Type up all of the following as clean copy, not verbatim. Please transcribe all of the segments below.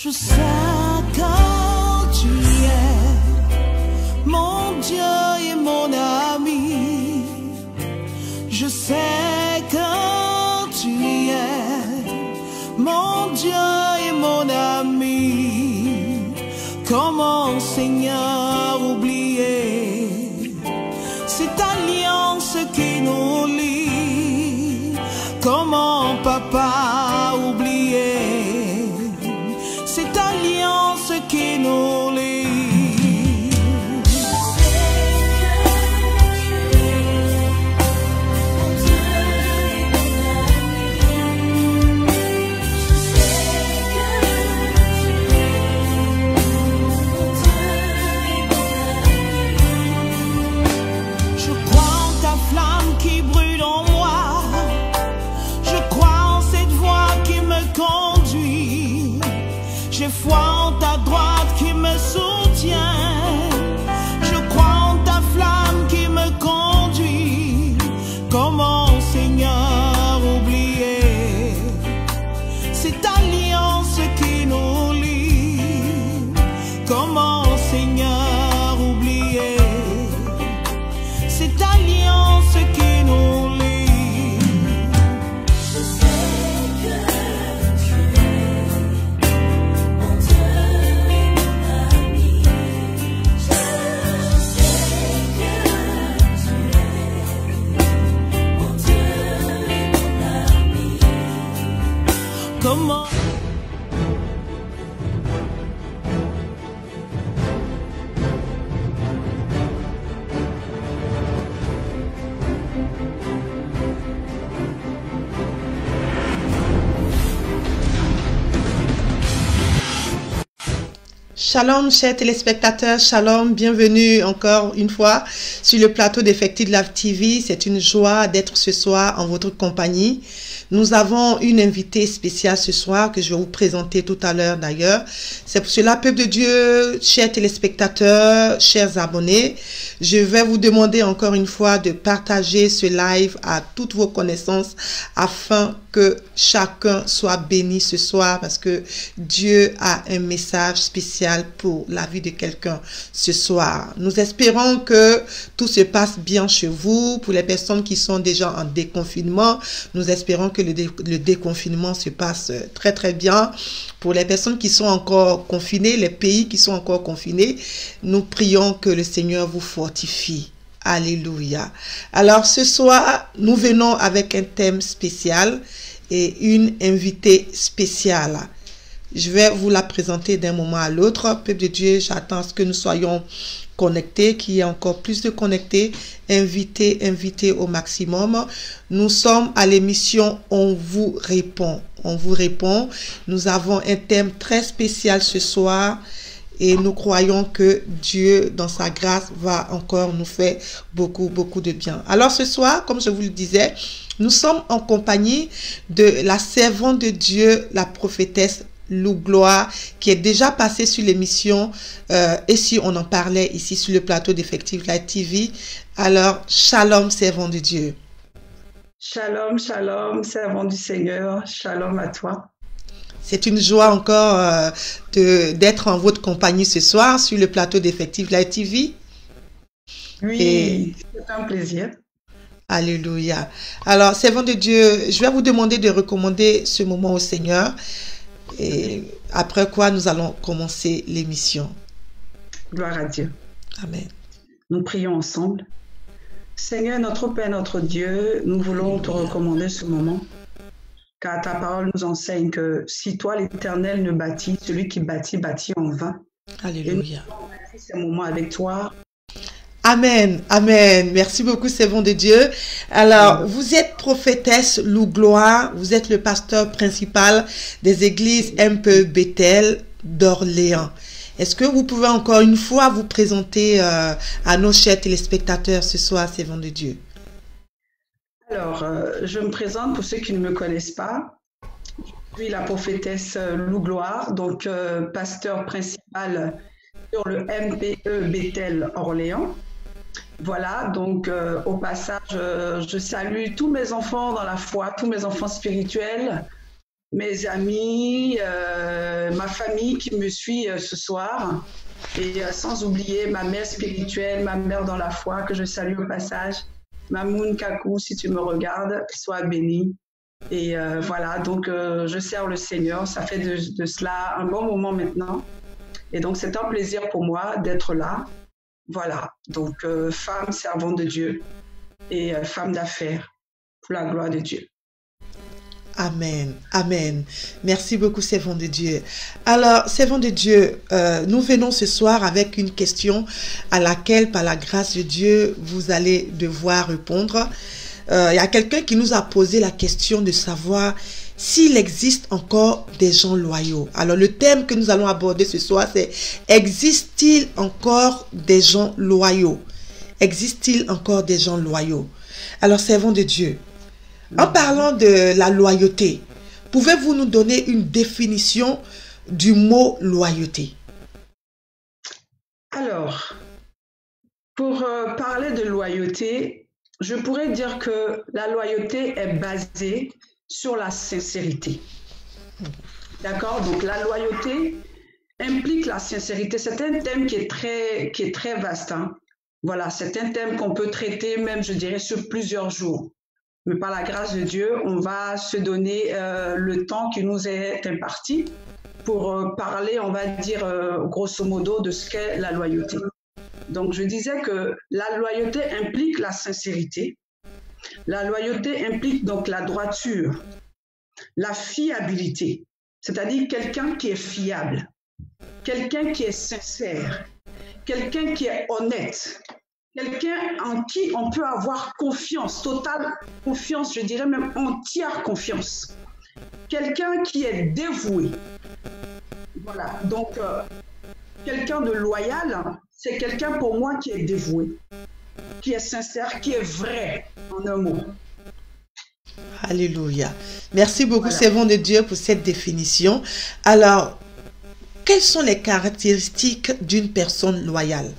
Je sais que tu es mon Dieu et mon ami. Je sais que tu es mon Dieu et mon ami. Comment, Seigneur, oublier cette alliance qui nous lie? Comment, Papa, oublier cette alliance qui nous lie? J'ai foi en ta droite qui me soutient. Je crois en ta flamme qui me conduit. Comment, Seigneur, oublier cette alliance qui nous lie? Comment, Seigneur, oublier cette alliance qui nous lie? Comment? Shalom, chers téléspectateurs, shalom, bienvenue encore une fois sur le plateau d'Effective Live TV. C'est une joie d'être ce soir en votre compagnie. Nous avons une invitée spéciale ce soir que je vais vous présenter tout à l'heure d'ailleurs. C'est pour cela, peuple de Dieu, chers téléspectateurs, chers abonnés, je vais vous demander encore une fois de partager ce live à toutes vos connaissances afin que chacun soit béni ce soir parce que Dieu a un message spécial pour la vie de quelqu'un ce soir. Nous espérons que tout se passe bien chez vous. Pour les personnes qui sont déjà en déconfinement, nous espérons que le déconfinement se passe très très bien. Pour les personnes qui sont encore confinées, les pays qui sont encore confinés, nous prions que le Seigneur vous fortifie. Alléluia. Alors ce soir, nous venons avec un thème spécial et une invitée spéciale. Je vais vous la présenter d'un moment à l'autre. Peuple de Dieu, j'attends que nous soyons connectés, qu'il y ait encore plus de connectés, invités au maximum. Nous sommes à l'émission On vous répond. On vous répond. Nous avons un thème très spécial ce soir. Et nous croyons que Dieu, dans sa grâce, va encore nous faire beaucoup de bien. Alors ce soir, comme je vous le disais, nous sommes en compagnie de la servante de Dieu, la prophétesse Lou Gloire, qui est déjà passée sur l'émission et si on en parlait ici sur le plateau d'Effective Live TV. Alors, shalom, servant de Dieu. Shalom, shalom, servant du Seigneur. Shalom à toi. C'est une joie encore d'être en votre compagnie ce soir sur le plateau d'Effective Live TV. Oui, c'est un plaisir. Alléluia. Alors, servant de Dieu, je vais vous demander de recommander ce moment au Seigneur. Et après quoi, nous allons commencer l'émission. Gloire à Dieu. Amen. Nous prions ensemble. Seigneur, notre Père, notre Dieu, nous voulons te recommander ce moment. Car ta parole nous enseigne que si toi, l'Éternel, ne bâtit, celui qui bâtit, bâtit en vain. Alléluia. Et nous avons passé ces moments avec toi. Amen, amen. Merci beaucoup, servant de Dieu. Alors, vous êtes prophétesse Lou Gloire, vous êtes le pasteur principal des églises MP Bethel d'Orléans. Est-ce que vous pouvez encore une fois vous présenter à nos chers téléspectateurs ce soir, servant de Dieu? Alors, je me présente pour ceux qui ne me connaissent pas. Je suis la prophétesse Lou Gloire, donc pasteur principal sur le MPE Bethel Orléans. Voilà, donc au passage, je salue tous mes enfants dans la foi, tous mes enfants spirituels, mes amis, ma famille qui me suit ce soir. Et sans oublier ma mère spirituelle, ma mère dans la foi, que je salue au passage. Mamoun Kakou, si tu me regardes, sois bénie. Et voilà, donc je sers le Seigneur. Ça fait de cela un bon moment maintenant. Et donc c'est un plaisir pour moi d'être là. Voilà, donc femme servante de Dieu et femme d'affaires pour la gloire de Dieu. Amen, amen. Merci beaucoup, servant de Dieu. Alors, servant de Dieu, nous venons ce soir avec une question à laquelle, par la grâce de Dieu, vous allez devoir répondre. Il y a quelqu'un qui nous a posé la question de savoir s'il existe encore des gens loyaux. Alors, le thème que nous allons aborder ce soir, c'est « Existe-t-il encore des gens loyaux ?» Existe-t-il encore des gens loyaux? Alors, servant de Dieu, en parlant de la loyauté, pouvez-vous nous donner une définition du mot loyauté? Alors, pour parler de loyauté, je pourrais dire que la loyauté est basée sur la sincérité. D'accord? Donc, la loyauté implique la sincérité. C'est un thème qui est très vaste. Hein? Voilà, c'est un thème qu'on peut traiter même, je dirais, sur plusieurs jours. Mais par la grâce de Dieu, on va se donner le temps qui nous est imparti pour parler, on va dire, grosso modo, de ce qu'est la loyauté. Donc, je disais que la loyauté implique la sincérité. La loyauté implique donc la droiture, la fiabilité, c'est-à-dire quelqu'un qui est fiable, quelqu'un qui est sincère, quelqu'un qui est honnête, quelqu'un en qui on peut avoir confiance, totale confiance, je dirais même entière confiance. Quelqu'un qui est dévoué. Voilà, donc quelqu'un de loyal, c'est quelqu'un pour moi qui est dévoué, qui est sincère, qui est vrai, en un mot. Alléluia. Merci beaucoup, servant de Dieu, pour cette définition. Alors, quelles sont les caractéristiques d'une personne loyale?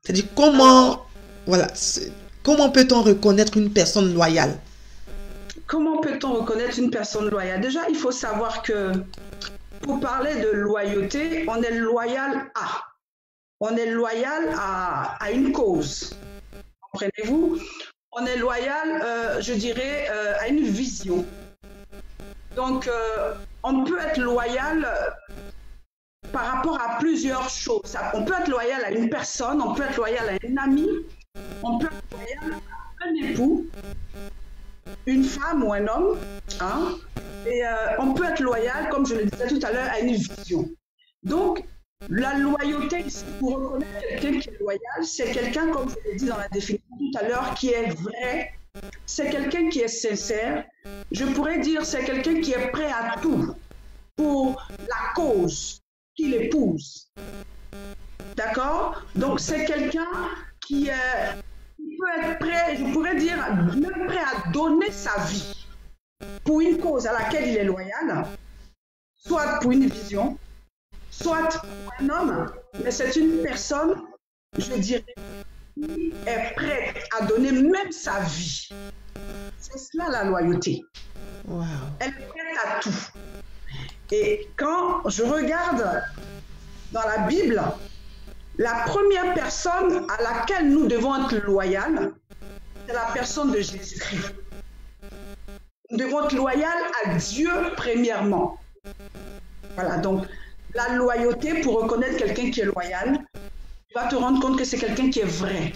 C'est-à-dire, comment peut-on reconnaître une personne loyale? Comment peut-on reconnaître une personne loyale? Déjà, il faut savoir que pour parler de loyauté, on est loyal à. On est loyal à une cause. Comprenez-vous? On est loyal, je dirais, à une vision. Donc, on peut être loyal par rapport à plusieurs choses. On peut être loyal à une personne, on peut être loyal à un ami, on peut être loyal à un époux, une femme ou un homme, hein? Et on peut être loyal, comme je le disais tout à l'heure, à une vision. Donc, la loyauté, ici, pour reconnaître quelqu'un qui est loyal, c'est quelqu'un, comme je l'ai dit dans la définition tout à l'heure, qui est vrai, c'est quelqu'un qui est sincère. Je pourrais dire c'est quelqu'un qui est prêt à tout pour la cause qu'il épouse. D'accord? Donc, c'est quelqu'un qui peut être prêt, je pourrais dire, même prêt à donner sa vie pour une cause à laquelle il est loyal, soit pour une vision, soit pour un homme, mais c'est une personne, je dirais, qui est prête à donner même sa vie. C'est cela la loyauté. Wow. Elle est prête à tout. Et quand je regarde dans la Bible, la première personne à laquelle nous devons être loyaux, c'est la personne de Jésus-Christ. Nous devons être loyaux à Dieu premièrement. Voilà, donc la loyauté, pour reconnaître quelqu'un qui est loyal, tu vas te rendre compte que c'est quelqu'un qui est vrai,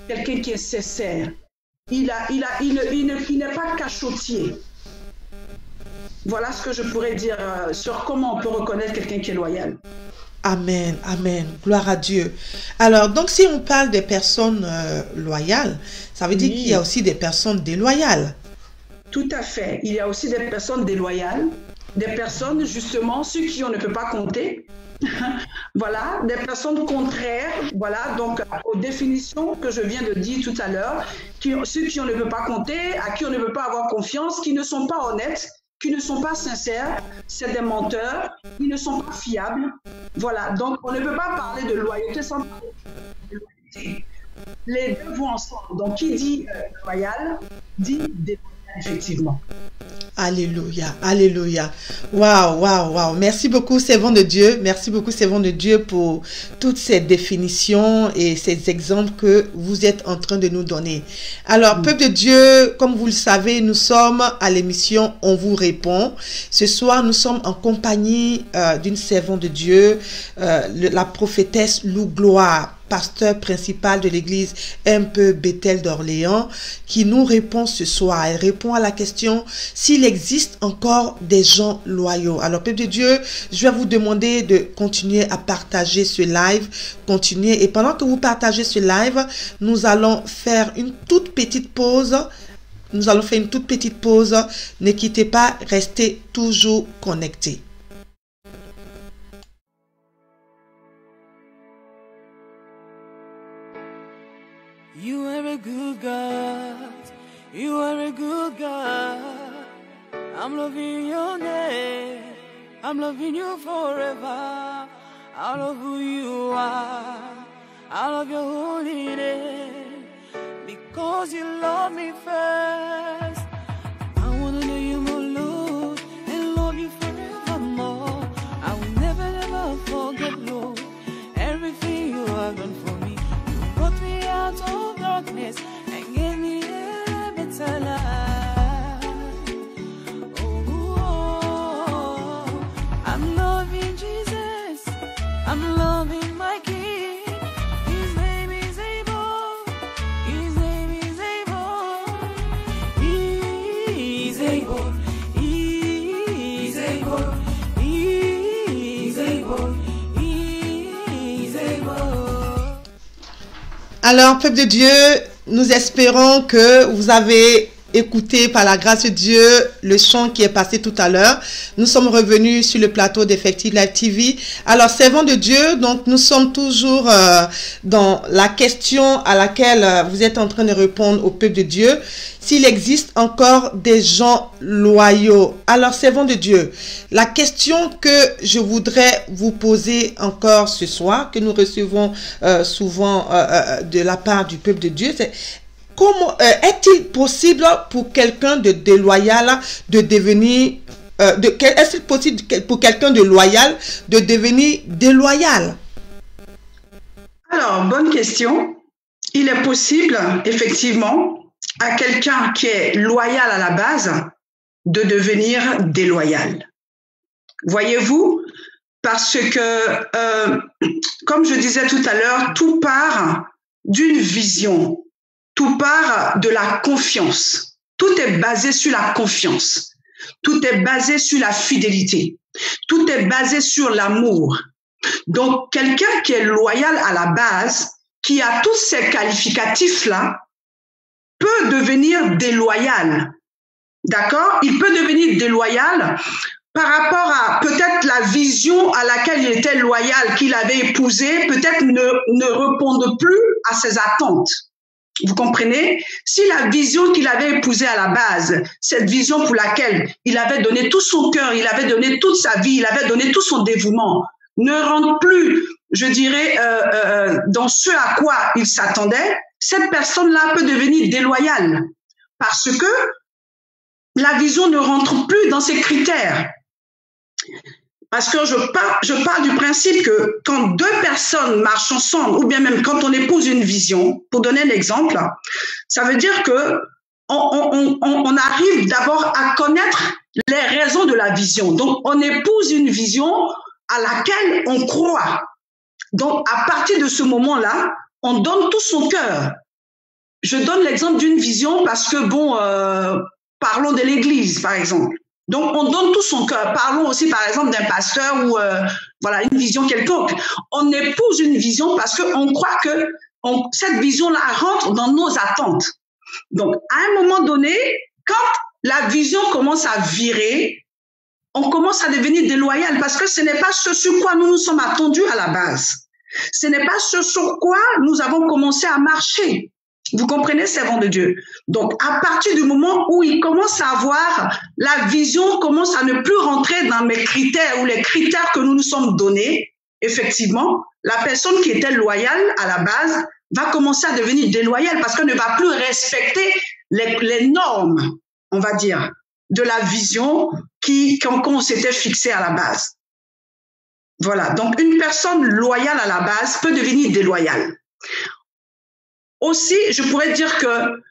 quelqu'un qui est sincère. Il n'est pas cachotier. Voilà ce que je pourrais dire sur comment on peut reconnaître quelqu'un qui est loyal. Amen, amen, gloire à Dieu. Alors, donc si on parle des personnes loyales, ça veut dire qu'il y a aussi des personnes déloyales. Tout à fait, il y a aussi des personnes déloyales, des personnes justement, ceux qui on ne peut pas compter. Voilà, des personnes contraires, voilà, donc aux définitions que je viens de dire tout à l'heure, ceux qui on ne peut pas compter, à qui on ne peut pas avoir confiance, qui ne sont pas honnêtes, qui ne sont pas sincères, c'est des menteurs, qui ne sont pas fiables. Voilà, donc on ne peut pas parler de loyauté sans parler de loyauté. Les deux vont ensemble. Donc qui dit loyal, dit déloyal, effectivement. Alléluia, alléluia. Waouh, waouh, waouh. Merci beaucoup, servant de Dieu. Merci beaucoup, servant de Dieu, pour toutes ces définitions et ces exemples que vous êtes en train de nous donner. Alors, peuple de Dieu, comme vous le savez, nous sommes à l'émission On vous répond. Ce soir, nous sommes en compagnie d'une servante de Dieu, la prophétesse Lou Gloire, pasteur principal de l'église MP Bethel d'Orléans, qui nous répond ce soir. Elle répond à la question s'il existe encore des gens loyaux. Alors, peuple de Dieu, je vais vous demander de continuer à partager ce live, continuer. Et pendant que vous partagez ce live, nous allons faire une toute petite pause. Nous allons faire une toute petite pause. Ne quittez pas, restez toujours connectés. You are a good God, you are a good God. I'm loving your name, I'm loving you forever. I love who you are, I love your holy name. Because you love me first, I wanna know you more, Lord, and love you forevermore. I will never, never forget, Lord, everything you have done for me. Brought me out of darkness and gave me a better life. Oh, I'm loving Jesus, I'm loving my King. His name is able, His name is able. He's able, He's able, He's able, He's able. Alors, peuple de Dieu, nous espérons que vous avez écouté par la grâce de Dieu le chant qui est passé tout à l'heure. Nous sommes revenus sur le plateau d'Effective Live TV. Alors, servant de Dieu, donc nous sommes toujours dans la question à laquelle vous êtes en train de répondre au peuple de Dieu. S'il existe encore des gens loyaux. Alors, servant de Dieu, la question que je voudrais vous poser encore ce soir, que nous recevons souvent de la part du peuple de Dieu, c'est: comment est-il possible pour quelqu'un de déloyal de devenir est-il possible pour quelqu'un de loyal de devenir déloyal? Alors, bonne question. Il est possible, effectivement, à quelqu'un qui est loyal à la base de devenir déloyal. Voyez-vous, parce que, comme je disais tout à l'heure, tout part d'une vision. Tout part de la confiance. Tout est basé sur la confiance. Tout est basé sur la fidélité. Tout est basé sur l'amour. Donc, quelqu'un qui est loyal à la base, qui a tous ces qualificatifs-là, peut devenir déloyal. D'accord? Il peut devenir déloyal par rapport à peut-être la vision à laquelle il était loyal, qu'il avait épousée, peut-être ne répondre plus à ses attentes. Vous comprenez? Si la vision qu'il avait épousée à la base, cette vision pour laquelle il avait donné tout son cœur, il avait donné toute sa vie, il avait donné tout son dévouement, ne rentre plus, je dirais, dans ce à quoi il s'attendait, cette personne-là peut devenir déloyale parce que la vision ne rentre plus dans ses critères. Parce que je pars du principe que quand deux personnes marchent ensemble, ou bien même quand on épouse une vision, pour donner un exemple, ça veut dire que on arrive d'abord à connaître les raisons de la vision. Donc, on épouse une vision à laquelle on croit. Donc, à partir de ce moment-là, on donne tout son cœur. Je donne l'exemple d'une vision parce que, bon, parlons de l'Église, par exemple. Donc, on donne tout son cœur. Parlons aussi, par exemple, d'un pasteur ou voilà, une vision quelconque. On épouse une vision parce qu'on croit que cette vision-là rentre dans nos attentes. Donc, à un moment donné, quand la vision commence à virer, on commence à devenir déloyal parce que ce n'est pas ce sur quoi nous nous sommes attendus à la base. Ce n'est pas ce sur quoi nous avons commencé à marcher. Vous comprenez, servant de Dieu? Donc, à partir du moment où il commence à avoir, la vision commence à ne plus rentrer dans mes critères ou les critères que nous nous sommes donnés, effectivement, la personne qui était loyale à la base va commencer à devenir déloyale parce qu'elle ne va plus respecter les normes, on va dire, de la vision qu'on s'était fixée à la base. Voilà, donc une personne loyale à la base peut devenir déloyale. Aussi, je pourrais dire que,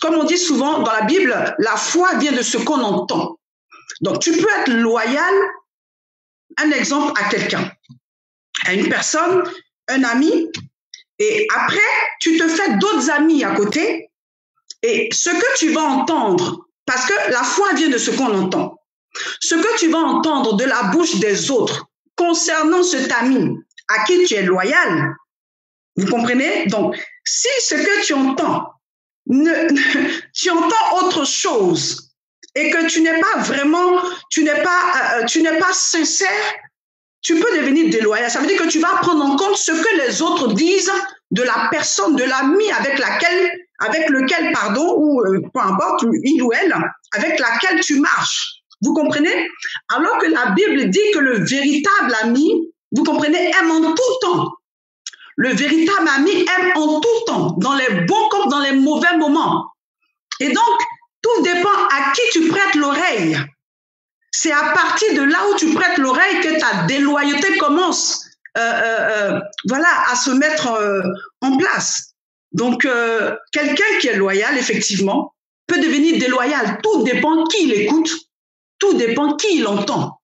comme on dit souvent dans la Bible, la foi vient de ce qu'on entend. Donc, tu peux être loyal, un exemple, à quelqu'un, à une personne, un ami, et après, tu te fais d'autres amis à côté, et ce que tu vas entendre, parce que la foi vient de ce qu'on entend, ce que tu vas entendre de la bouche des autres concernant cet ami à qui tu es loyal, vous comprenez? Donc, si ce que tu entends, tu entends autre chose et que tu n'es pas vraiment, tu n'es pas sincère, tu peux devenir déloyal. Ça veut dire que tu vas prendre en compte ce que les autres disent de la personne, de l'ami avec lequel, ou peu importe, il ou elle, avec laquelle tu marches. Vous comprenez? Alors que la Bible dit que le véritable ami, vous comprenez, aime en tout temps. Le véritable ami aime en tout temps, dans les bons comme dans les mauvais moments. Et donc, tout dépend à qui tu prêtes l'oreille. C'est à partir de là où tu prêtes l'oreille que ta déloyauté commence à se mettre en place. Donc, quelqu'un qui est loyal, effectivement, peut devenir déloyal. Tout dépend qui il écoute. Tout dépend qui il entend.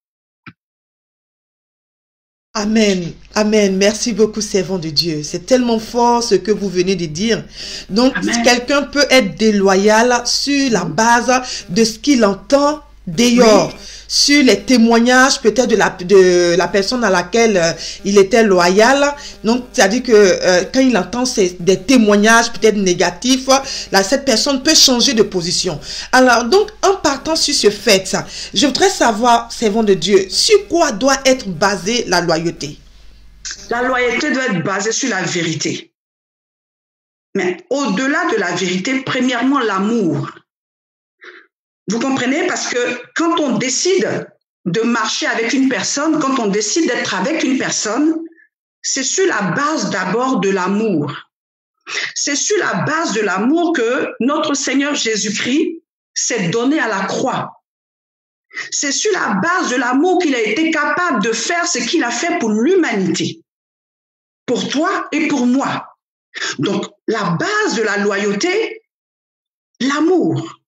Amen, amen. Merci beaucoup, servant de Dieu. C'est tellement fort ce que vous venez de dire. Donc, quelqu'un peut être déloyal sur la base de ce qu'il entend dehors, sur les témoignages peut-être de la personne à laquelle il était loyal. Donc, c'est-à-dire que quand il entend des témoignages peut-être négatifs, là, cette personne peut changer de position. Alors, donc, en partant sur ce fait, je voudrais savoir, servant de Dieu, sur quoi doit être basée la loyauté? La loyauté doit être basée sur la vérité. Mais au-delà de la vérité, premièrement, l'amour. Vous comprenez? Parce que quand on décide de marcher avec une personne, quand on décide d'être avec une personne, c'est sur la base d'abord de l'amour. C'est sur la base de l'amour que notre Seigneur Jésus-Christ s'est donné à la croix. C'est sur la base de l'amour qu'il a été capable de faire ce qu'il a fait pour l'humanité, pour toi et pour moi. Donc, la base de la loyauté, l'amour.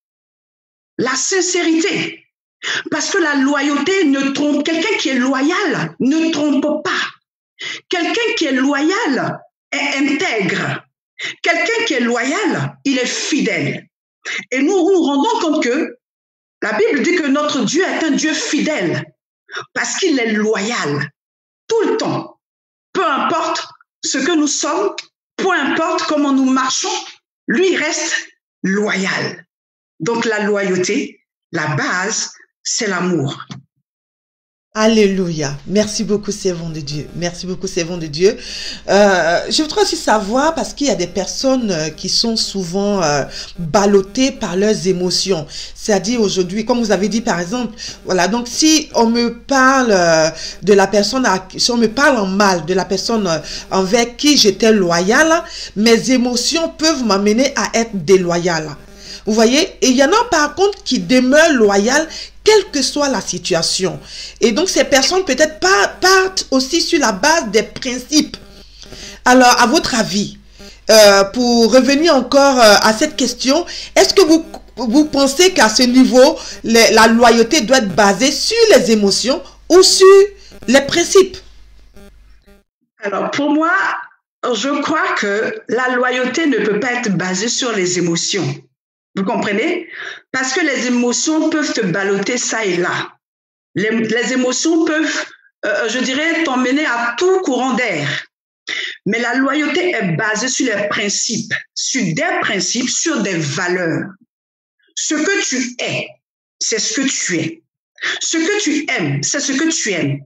La sincérité. Parce que la loyauté ne trompe. Quelqu'un qui est loyal ne trompe pas. Quelqu'un qui est loyal est intègre. Quelqu'un qui est loyal, il est fidèle. Et nous nous rendons compte que la Bible dit que notre Dieu est un Dieu fidèle parce qu'il est loyal tout le temps. Peu importe ce que nous sommes, peu importe comment nous marchons, lui il reste loyal. Donc, la loyauté, la base, c'est l'amour. Alléluia. Merci beaucoup, servant de Dieu. Merci beaucoup, servant de Dieu. Je voudrais aussi savoir, parce qu'il y a des personnes qui sont souvent ballottées par leurs émotions. C'est-à-dire aujourd'hui, comme vous avez dit, par exemple, voilà, donc si on me parle de la personne, si on me parle en mal de la personne envers qui j'étais loyale, mes émotions peuvent m'amener à être déloyale. Vous voyez? Et il y en a par contre qui demeurent loyales, quelle que soit la situation. Et donc ces personnes peut-être partent aussi sur la base des principes. Alors, à votre avis, pour revenir encore à cette question, est-ce que vous pensez qu'à ce niveau, la loyauté doit être basée sur les émotions ou sur les principes? Alors, pour moi, je crois que la loyauté ne peut pas être basée sur les émotions. Vous comprenez? Parce que les émotions peuvent te ballotter ça et là. Les émotions peuvent, je dirais, t'emmener à tout courant d'air. Mais la loyauté est basée sur les principes, sur des valeurs. Ce que tu es, c'est ce que tu es. Ce que tu aimes, c'est ce que tu aimes.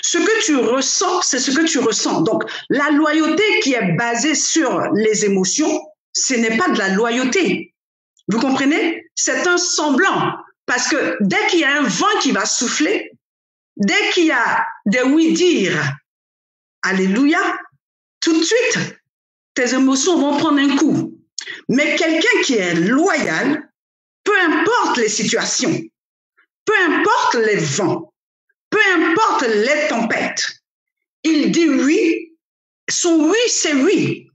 Ce que tu ressens, c'est ce que tu ressens. Donc, la loyauté qui est basée sur les émotions, ce n'est pas de la loyauté. Vous comprenez? C'est un semblant. Parce que dès qu'il y a un vent qui va souffler, dès qu'il y a des oui-dire, alléluia, tout de suite, tes émotions vont prendre un coup. Mais quelqu'un qui est loyal peu importe les situations, peu importe les vents, peu importe les tempêtes. Il dit oui, son oui, c'est oui.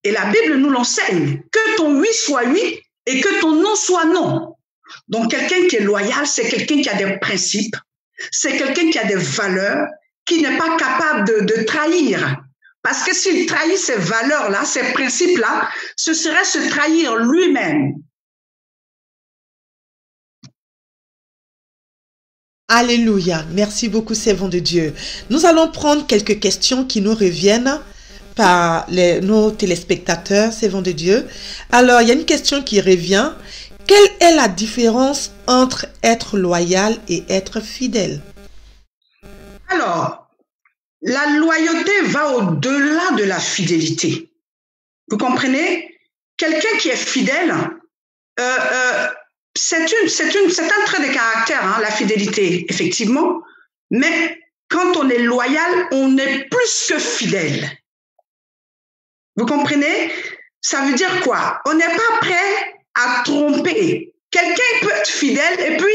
Et la Bible nous l'enseigne, que ton oui soit oui et que ton non soit non. Donc quelqu'un qui est loyal, c'est quelqu'un qui a des principes, c'est quelqu'un qui a des valeurs, qui n'est pas capable de trahir. Parce que s'il trahit ces valeurs-là, ces principes-là, ce serait se trahir lui-même. Alléluia. Merci beaucoup, servant de Dieu. Nous allons prendre quelques questions qui nous reviennent par nos téléspectateurs, servant de Dieu. Alors, il y a une question qui revient. Quelle est la différence entre être loyal et être fidèle? Alors, la loyauté va au-delà de la fidélité. Vous comprenez? Quelqu'un qui est fidèle, c'est un trait de caractère, hein, la fidélité, effectivement. Mais quand on est loyal, on est plus que fidèle. Vous comprenez? Ça veut dire quoi? On n'est pas prêt à tromper. Quelqu'un peut être fidèle et puis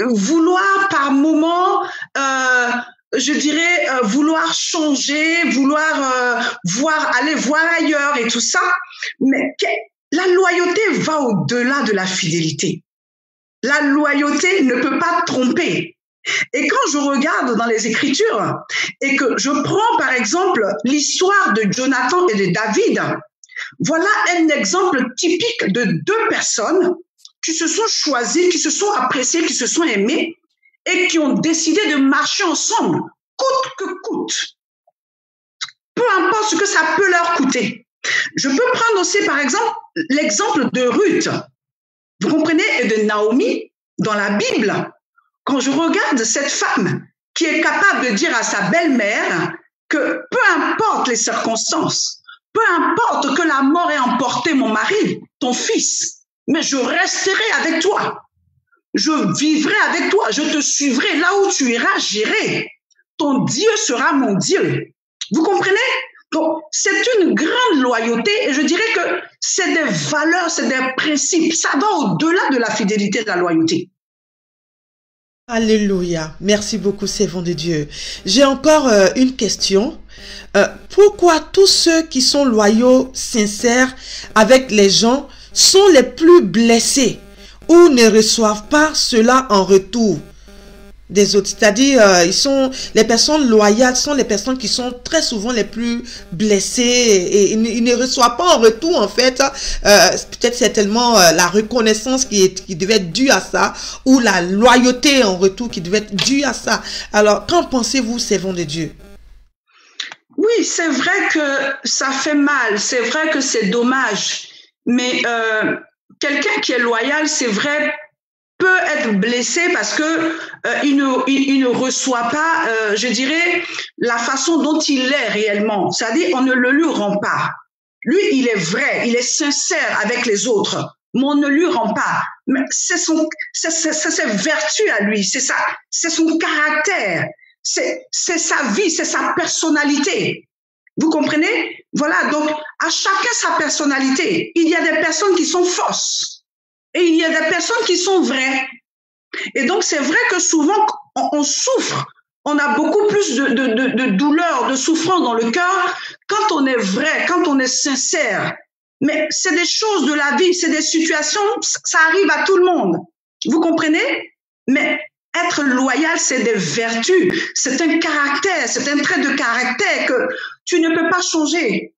vouloir par moment, je dirais, vouloir changer, vouloir aller voir ailleurs et tout ça. Mais la loyauté va au-delà de la fidélité. La loyauté ne peut pas tromper. Et quand je regarde dans les Écritures et que je prends par exemple l'histoire de Jonathan et de David, voilà un exemple typique de deux personnes qui se sont choisies, qui se sont appréciées, qui se sont aimées et qui ont décidé de marcher ensemble, coûte que coûte. Peu importe ce que ça peut leur coûter. Je peux prendre aussi par exemple l'exemple de Ruth. Vous comprenez, et de Naomi dans la Bible. Quand je regarde cette femme qui est capable de dire à sa belle-mère que peu importe les circonstances, peu importe que la mort ait emporté mon mari, ton fils, mais je resterai avec toi. Je vivrai avec toi. Je te suivrai. Là où tu iras, j'irai. Ton Dieu sera mon Dieu. Vous comprenez? Donc, c'est une grande loyauté et je dirais que c'est des valeurs, c'est des principes. Ça va au-delà de la fidélité et de la loyauté. Alléluia. Merci beaucoup, servant de Dieu. J'ai encore une question. Pourquoi tous ceux qui sont loyaux, sincères avec les gens sont les plus blessés ou ne reçoivent pas cela en retour des autres? C'est-à-dire, les personnes loyales sont les personnes qui sont très souvent les plus blessées et ils ne reçoivent pas en retour, en fait. Peut-être c'est tellement la reconnaissance qui devait être due à ça ou la loyauté en retour qui devait être due à ça. Alors, qu'en pensez-vous, servants de Dieu? Oui, c'est vrai que ça fait mal, c'est vrai que c'est dommage, mais quelqu'un qui est loyal, c'est vrai, peut être blessé parce que il ne reçoit pas, je dirais, la façon dont il est réellement. C'est-à-dire, on ne le lui rend pas. Lui, il est vrai, il est sincère avec les autres, mais on ne lui rend pas. Mais c'est ses vertus à lui, c'est son caractère, c'est sa vie, c'est sa personnalité. Vous comprenez? Voilà, donc à chacun sa personnalité. Il y a des personnes qui sont fausses. Et il y a des personnes qui sont vraies. Et donc, c'est vrai que souvent, on souffre. On a beaucoup plus de douleur, de souffrance dans le cœur quand on est vrai, quand on est sincère. Mais c'est des choses de la vie, c'est des situations, ça arrive à tout le monde. Vous comprenez? Mais être loyal, c'est des vertus, c'est un caractère, c'est un trait de caractère que tu ne peux pas changer.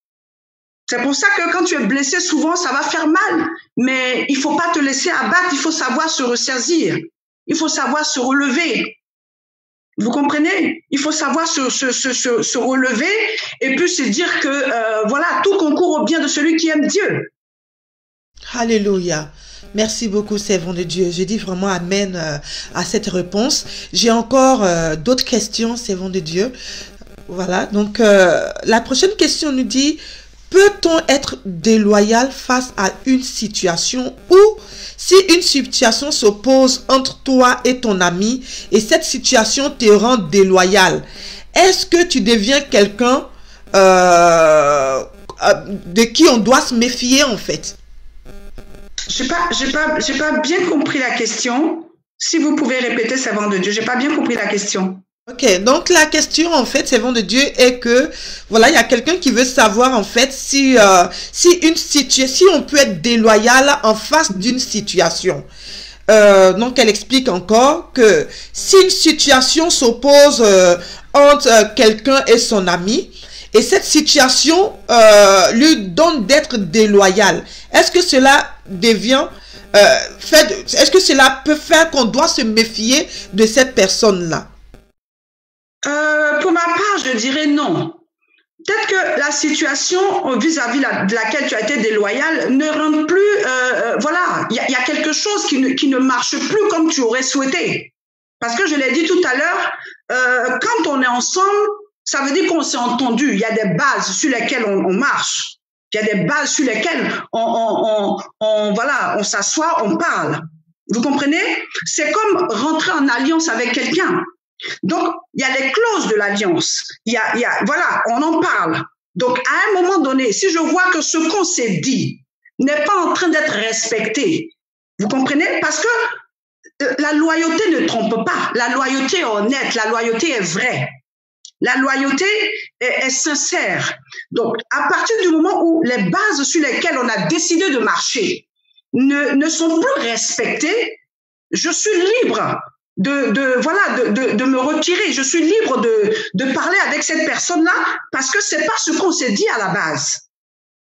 C'est pour ça que quand tu es blessé, souvent, ça va faire mal. Mais il faut pas te laisser abattre, il faut savoir se ressaisir. Il faut savoir se relever. Vous comprenez? Il faut savoir se relever et puis se dire que, voilà, tout concourt au bien de celui qui aime Dieu. Alléluia. Merci beaucoup, servant de Dieu. Je dis vraiment amen à cette réponse. J'ai encore d'autres questions, servant de Dieu. Voilà, donc la prochaine question nous dit... Peut-on être déloyal face à une situation ou si une situation s'oppose entre toi et ton ami et cette situation te rend déloyal? Est-ce que tu deviens quelqu'un de qui on doit se méfier en fait? J'ai pas bien compris la question. Si vous pouvez répéter, servant de Dieu, j'ai pas bien compris la question. Ok, donc la question en fait, servant de Dieu, est que voilà, il y a quelqu'un qui veut savoir en fait si si on peut être déloyal en face d'une situation. Donc elle explique encore que si une situation s'oppose entre quelqu'un et son ami, et cette situation lui donne d'être déloyal, est-ce que cela devient est-ce que cela peut faire qu'on doit se méfier de cette personne-là? Pour ma part, je dirais non. Peut-être que la situation vis-à-vis de laquelle tu as été déloyal ne rend plus, voilà, il y a quelque chose qui ne marche plus comme tu aurais souhaité. Parce que je l'ai dit tout à l'heure, quand on est ensemble, ça veut dire qu'on s'est entendu. Il y a des bases sur lesquelles on marche. Il y a des bases sur lesquelles voilà, on s'assoit, on parle. Vous comprenez? C'est comme rentrer en alliance avec quelqu'un. Donc, il y a les clauses de l'alliance. Voilà, on en parle. Donc, à un moment donné, si je vois que ce qu'on s'est dit n'est pas en train d'être respecté, vous comprenez? Parce que la loyauté ne trompe pas. La loyauté est honnête. La loyauté est vraie. La loyauté est sincère. Donc, à partir du moment où les bases sur lesquelles on a décidé de marcher ne sont plus respectées, je suis libre de me retirer. Je suis libre de parler avec cette personne-là parce que c'est pas ce qu'on s'est dit à la base.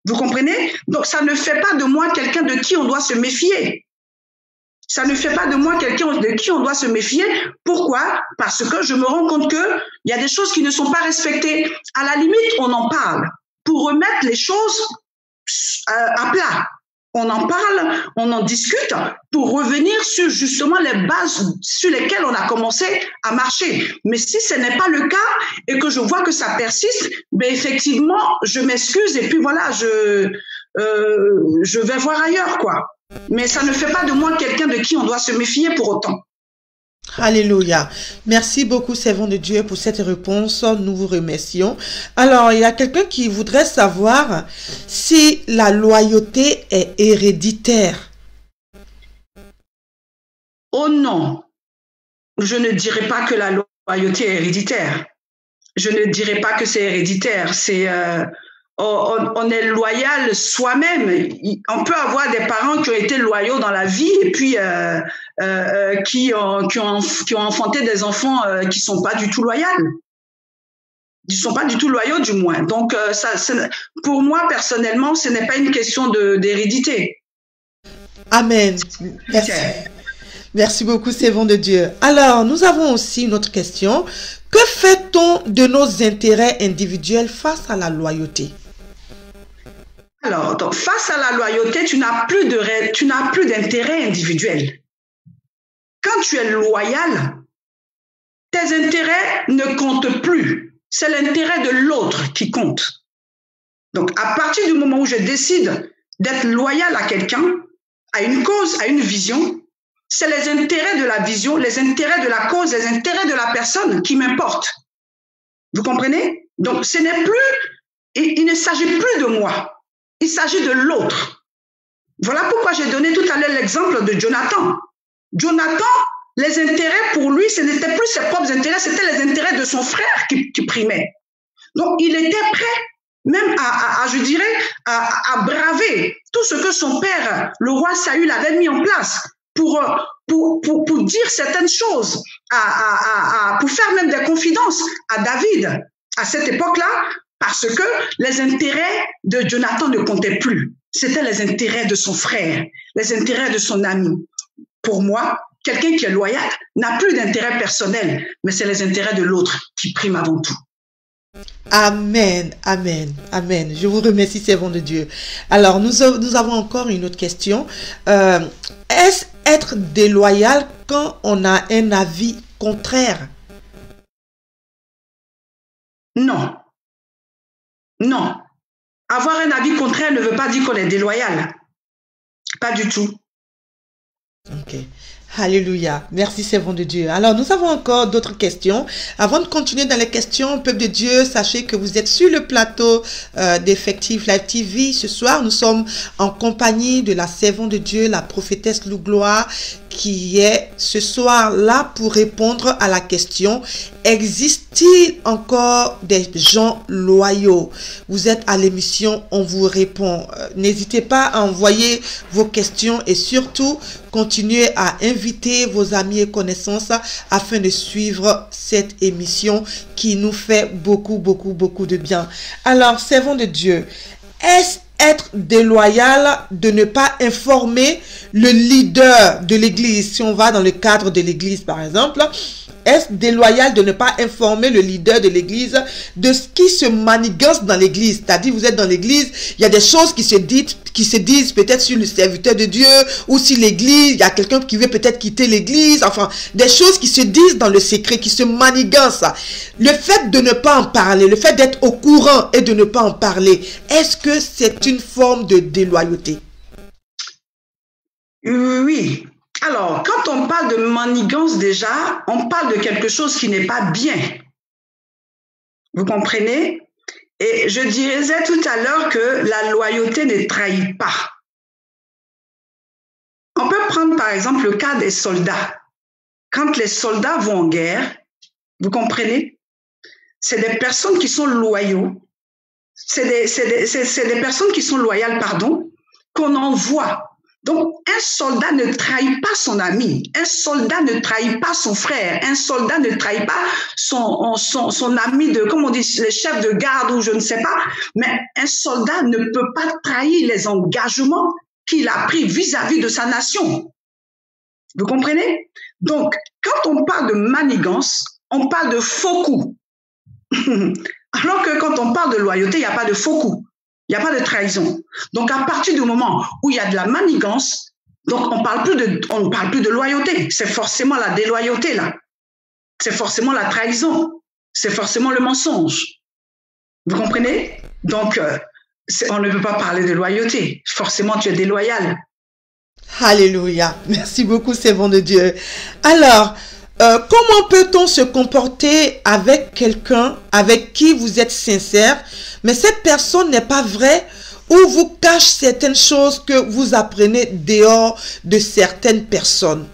Vous comprenez? Donc, ça ne fait pas de moi quelqu'un de qui on doit se méfier. Ça ne fait pas de moi quelqu'un de qui on doit se méfier. Pourquoi? Parce que je me rends compte qu'il y a des choses qui ne sont pas respectées. À la limite, on en parle pour remettre les choses à plat. On en parle, on en discute pour revenir sur justement les bases sur lesquelles on a commencé à marcher. Mais si ce n'est pas le cas et que je vois que ça persiste, ben effectivement, je m'excuse et puis voilà, je vais voir ailleurs, quoi. Mais ça ne fait pas de moi quelqu'un de qui on doit se méfier pour autant. Alléluia. Merci beaucoup, servant de Dieu, pour cette réponse. Nous vous remercions. Alors, il y a quelqu'un qui voudrait savoir si la loyauté est héréditaire. Oh non, je ne dirais pas que la loyauté est héréditaire. Je ne dirais pas que c'est héréditaire. On est loyal soi-même. On peut avoir des parents qui ont été loyaux dans la vie et puis qui ont enfanté des enfants qui sont pas du tout loyaux. Ils sont pas du tout loyaux, du moins. Donc, pour moi, personnellement, ce n'est pas une question d'hérédité. Amen. Merci. Merci beaucoup, servant de Dieu. Alors, nous avons aussi une autre question. Que fait-on de nos intérêts individuels face à la loyauté? Alors, donc, face à la loyauté, tu n'as plus d'intérêt individuel. Quand tu es loyal, tes intérêts ne comptent plus. C'est l'intérêt de l'autre qui compte. Donc, à partir du moment où je décide d'être loyal à quelqu'un, à une cause, à une vision, c'est les intérêts de la vision, les intérêts de la cause, les intérêts de la personne qui m'importent. Vous comprenez? Donc, ce n'est plus, il ne s'agit plus de moi. Il s'agit de l'autre. Voilà pourquoi j'ai donné tout à l'heure l'exemple de Jonathan. Jonathan, les intérêts pour lui, ce n'étaient plus ses propres intérêts, c'était les intérêts de son frère qui primaient. Donc, il était prêt même je dirais, à braver tout ce que son père, le roi Saül, avait mis en place pour dire certaines choses, pour faire même des confidences à David à cette époque-là, parce que les intérêts de Jonathan ne comptaient plus. C'était les intérêts de son frère, les intérêts de son ami. Pour moi, quelqu'un qui est loyal n'a plus d'intérêt personnel, mais c'est les intérêts de l'autre qui priment avant tout. Amen, amen, amen. Je vous remercie, servant de Dieu. Alors, nous avons encore une autre question. Est-ce être déloyal quand on a un avis contraire? Non. Non. Avoir un avis contraire ne veut pas dire qu'on est déloyal. Pas du tout. Ok. Alléluia. Merci, servant de Dieu. Alors, nous avons encore d'autres questions. Avant de continuer dans les questions, peuple de Dieu, sachez que vous êtes sur le plateau d'Effective Live TV. Ce soir, nous sommes en compagnie de la servante de Dieu, la prophétesse Lou Gloire, qui est ce soir là pour répondre à la question: existe-t-il encore des gens loyaux? Vous êtes à l'émission, on vous répond. N'hésitez pas à envoyer vos questions et surtout continuez à inviter vos amis et connaissances afin de suivre cette émission qui nous fait beaucoup de bien. Alors, servant de Dieu, est-ce être déloyal de ne pas informer le leader de l'église? Si on va dans le cadre de l'église, par exemple, est-ce déloyal de ne pas informer le leader de l'église de ce qui se manigance dans l'église? C'est-à-dire, vous êtes dans l'église, il y a des choses qui se disent peut-être sur le serviteur de Dieu, ou si l'église, il y a quelqu'un qui veut peut-être quitter l'église, enfin, des choses qui se disent dans le secret, qui se manigancent. Le fait de ne pas en parler, le fait d'être au courant et de ne pas en parler, est-ce que c'est une forme de déloyauté? Oui. Alors, quand on parle de manigance déjà, on parle de quelque chose qui n'est pas bien. Vous comprenez? Et je disais tout à l'heure que la loyauté ne trahit pas. On peut prendre par exemple le cas des soldats. Quand les soldats vont en guerre, vous comprenez? C'est des personnes qui sont loyaux. C'est des personnes qui sont loyales, pardon, qu'on envoie. Donc, un soldat ne trahit pas son ami, un soldat ne trahit pas son frère, un soldat ne trahit pas son ami de, comme on dit, les chefs de garde ou je ne sais pas, mais un soldat ne peut pas trahir les engagements qu'il a pris vis-à-vis de sa nation. Vous comprenez? Donc, quand on parle de manigance, on parle de faux coups. Alors que quand on parle de loyauté, il n'y a pas de faux coups. Il n'y a pas de trahison. Donc, à partir du moment où il y a de la manigance, donc on ne parle plus de loyauté. C'est forcément la déloyauté, là. C'est forcément la trahison. C'est forcément le mensonge. Vous comprenez? Donc, on ne peut pas parler de loyauté. Forcément, tu es déloyal. Alléluia. Merci beaucoup, servant de Dieu. Alors, comment peut-on se comporter avec quelqu'un avec qui vous êtes sincère, mais cette personne n'est pas vraie ou vous cache certaines choses que vous apprenez dehors de certaines personnes?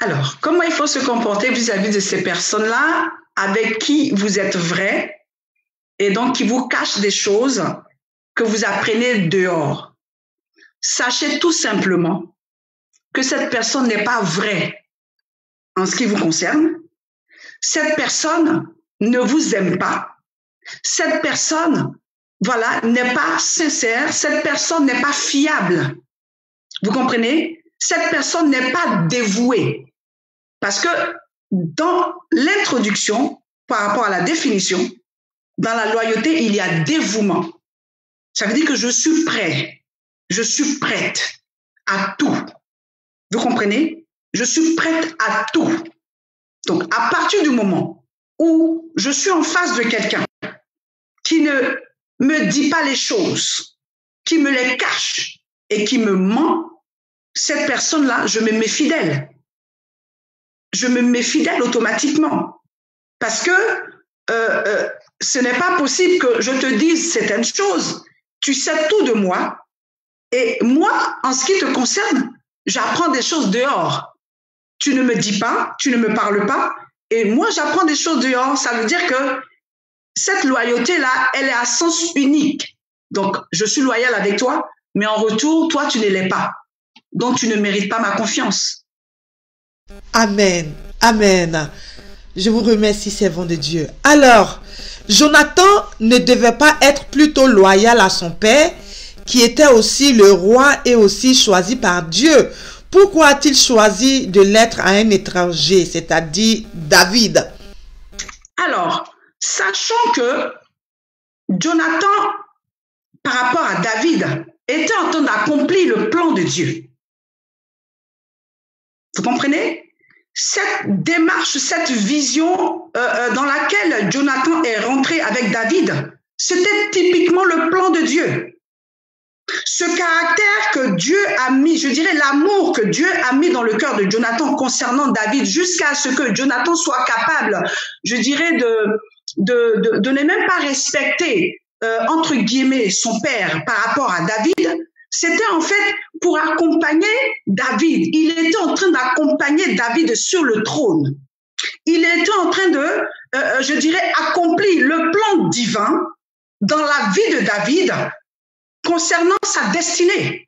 Alors, comment il faut se comporter vis-à-vis de ces personnes-là avec qui vous êtes vrai et donc qui vous cachent des choses que vous apprenez dehors? Sachez tout simplement que cette personne n'est pas vraie en ce qui vous concerne. Cette personne ne vous aime pas. Cette personne, voilà, n'est pas sincère. Cette personne n'est pas fiable. Vous comprenez? Cette personne n'est pas dévouée. Parce que dans l'introduction, par rapport à la définition, dans la loyauté, il y a dévouement. Ça veut dire que je suis prêt. Je suis prête à tout. Vous comprenez? Je suis prête à tout. Donc, à partir du moment où je suis en face de quelqu'un qui ne me dit pas les choses, qui me les cache et qui me ment, cette personne-là, je me méfie d'elle. Je me méfie d'elle automatiquement. Parce que ce n'est pas possible que je te dise certaines choses. Tu sais tout de moi. Et moi, en ce qui te concerne, j'apprends des choses dehors. Tu ne me dis pas, tu ne me parles pas. Et moi, j'apprends des choses dehors. Ça veut dire que cette loyauté-là, elle est à sens unique. Donc, je suis loyal avec toi, mais en retour, toi, tu ne l'es pas. Donc, tu ne mérites pas ma confiance. Amen. Amen. Je vous remercie, servant de Dieu. Alors, Jonathan ne devait pas être plutôt loyal à son père, qui était aussi le roi et aussi choisi par Dieu. Pourquoi a-t-il choisi de l'être à un étranger, c'est-à-dire David? Alors, sachant que Jonathan, par rapport à David, était en train d'accomplir le plan de Dieu. Vous comprenez? Cette démarche, cette vision dans laquelle Jonathan est rentré avec David, c'était typiquement le plan de Dieu. Ce caractère que Dieu a mis, je dirais l'amour que Dieu a mis dans le cœur de Jonathan concernant David, jusqu'à ce que Jonathan soit capable, je dirais, de ne même pas respecter, entre guillemets, son père par rapport à David, c'était en fait pour accompagner David. Il était en train d'accompagner David sur le trône. Il était en train de, je dirais, accomplir le plan divin dans la vie de David concernant sa destinée.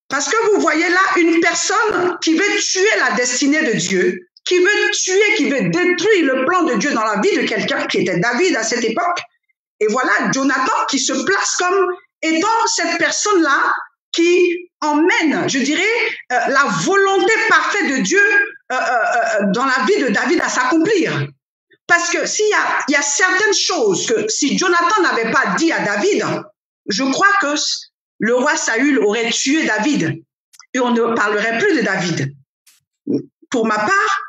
Parce que vous voyez là une personne qui veut tuer la destinée de Dieu, qui veut tuer, qui veut détruire le plan de Dieu dans la vie de quelqu'un qui était David à cette époque. Et voilà Jonathan qui se place comme étant cette personne-là qui emmène, je dirais, la volonté parfaite de Dieu dans la vie de David à s'accomplir. Parce que s'il y a certaines choses que si Jonathan n'avait pas dit à David, je crois que le roi Saül aurait tué David et on ne parlerait plus de David. Pour ma part,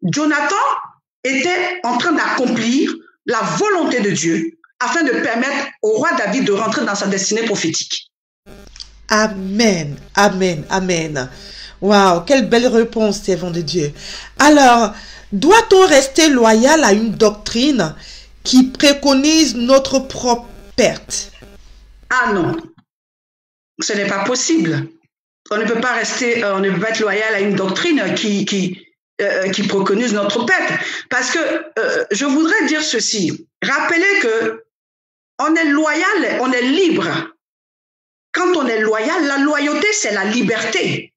Jonathan était en train d'accomplir la volonté de Dieu afin de permettre au roi David de rentrer dans sa destinée prophétique. Amen, amen, amen. Waouh, quelle belle réponse, servant de Dieu. Alors, doit-on rester loyal à une doctrine qui préconise notre propre perte? Ah non, ce n'est pas possible. On ne peut pas rester, on ne peut pas être loyal à une doctrine qui préconise notre perte. Parce que je voudrais dire ceci. Rappelez que on est loyal, on est libre. Quand on est loyal, la loyauté, c'est la liberté.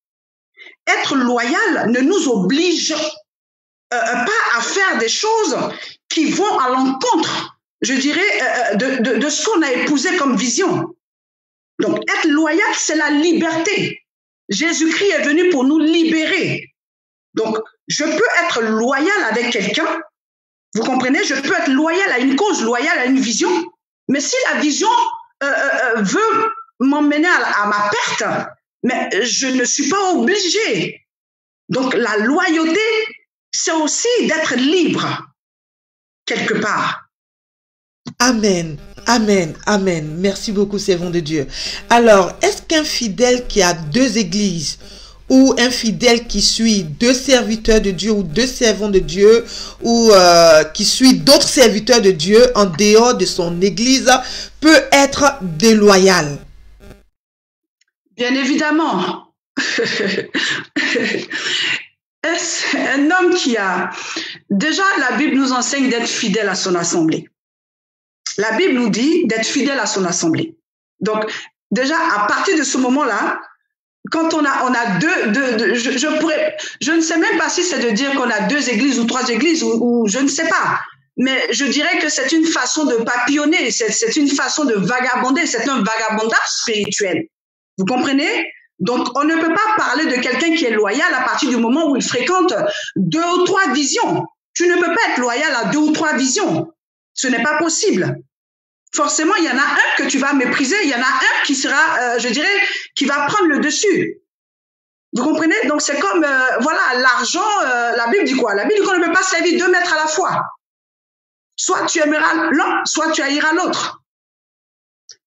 Être loyal ne nous oblige pas à faire des choses qui vont à l'encontre, je dirais, de ce qu'on a épousé comme vision. Donc, être loyal, c'est la liberté. Jésus-Christ est venu pour nous libérer. Donc, je peux être loyal avec quelqu'un, vous comprenez, je peux être loyal à une cause, loyal à une vision, mais si la vision veut m'emmener à ma perte, mais je ne suis pas obligée. Donc, la loyauté, c'est aussi d'être libre, quelque part. Amen, amen, amen. Merci beaucoup, servant de Dieu. Alors, est-ce qu'un fidèle qui a deux églises ou un fidèle qui suit deux serviteurs de Dieu ou deux servants de Dieu ou qui suit d'autres serviteurs de Dieu en dehors de son église peut être déloyal? Bien évidemment. Est-ce un homme qui a... Déjà, la Bible nous enseigne d'être fidèle à son assemblée. La Bible nous dit d'être fidèle à son assemblée. Donc, déjà, à partir de ce moment-là, quand on a deux je ne sais même pas si c'est de dire qu'on a deux églises ou trois églises ou je ne sais pas. Mais je dirais que c'est une façon de papillonner, c'est une façon de vagabonder, c'est un vagabondage spirituel. Vous comprenez? Donc, on ne peut pas parler de quelqu'un qui est loyal à partir du moment où il fréquente deux ou trois visions. Tu ne peux pas être loyal à deux ou trois visions. Ce n'est pas possible. Forcément, il y en a un que tu vas mépriser, il y en a un qui sera, je dirais, qui va prendre le dessus. Vous comprenez? Donc, c'est comme, voilà, l'argent, la Bible dit quoi? La Bible dit qu'on ne peut pas servir deux maîtres à la fois. Soit tu aimeras l'un, soit tu haïras l'autre.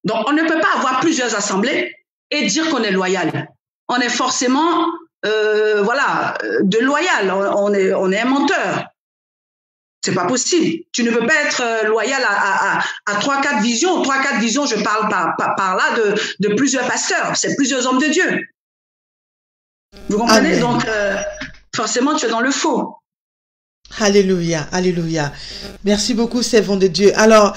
Donc, on ne peut pas avoir plusieurs assemblées et dire qu'on est loyal. On est forcément, voilà, de loyal. On est un menteur. C'est pas possible. Tu ne peux pas être loyal à 3-4 visions. 3-4 visions, je parle par là de plusieurs pasteurs. C'est plusieurs hommes de Dieu. Vous comprenez? Amen. Donc, forcément, tu es dans le faux. Alléluia, alléluia. Merci beaucoup, servant de Dieu. Alors,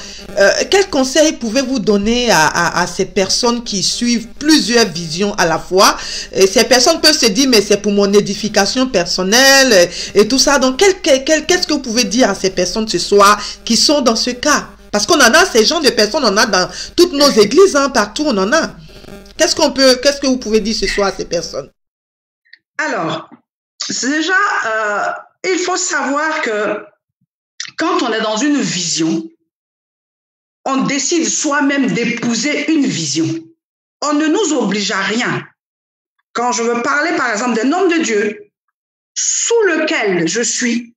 quel conseil pouvez-vous donner à ces personnes qui suivent plusieurs visions à la fois? Et ces personnes peuvent se dire, mais c'est pour mon édification personnelle et tout ça. Donc, qu'est-ce que vous pouvez dire à ces personnes ce soir qui sont dans ce cas? Parce qu'on en a, ces genres de personnes, on en a dans toutes nos églises, hein, partout, on en a. Qu'est-ce que vous pouvez dire ce soir à ces personnes? Alors, déjà... il faut savoir que quand on est dans une vision, on décide soi-même d'épouser une vision. On ne nous oblige à rien. Quand je veux parler, par exemple, d'un homme de Dieu sous lequel je suis,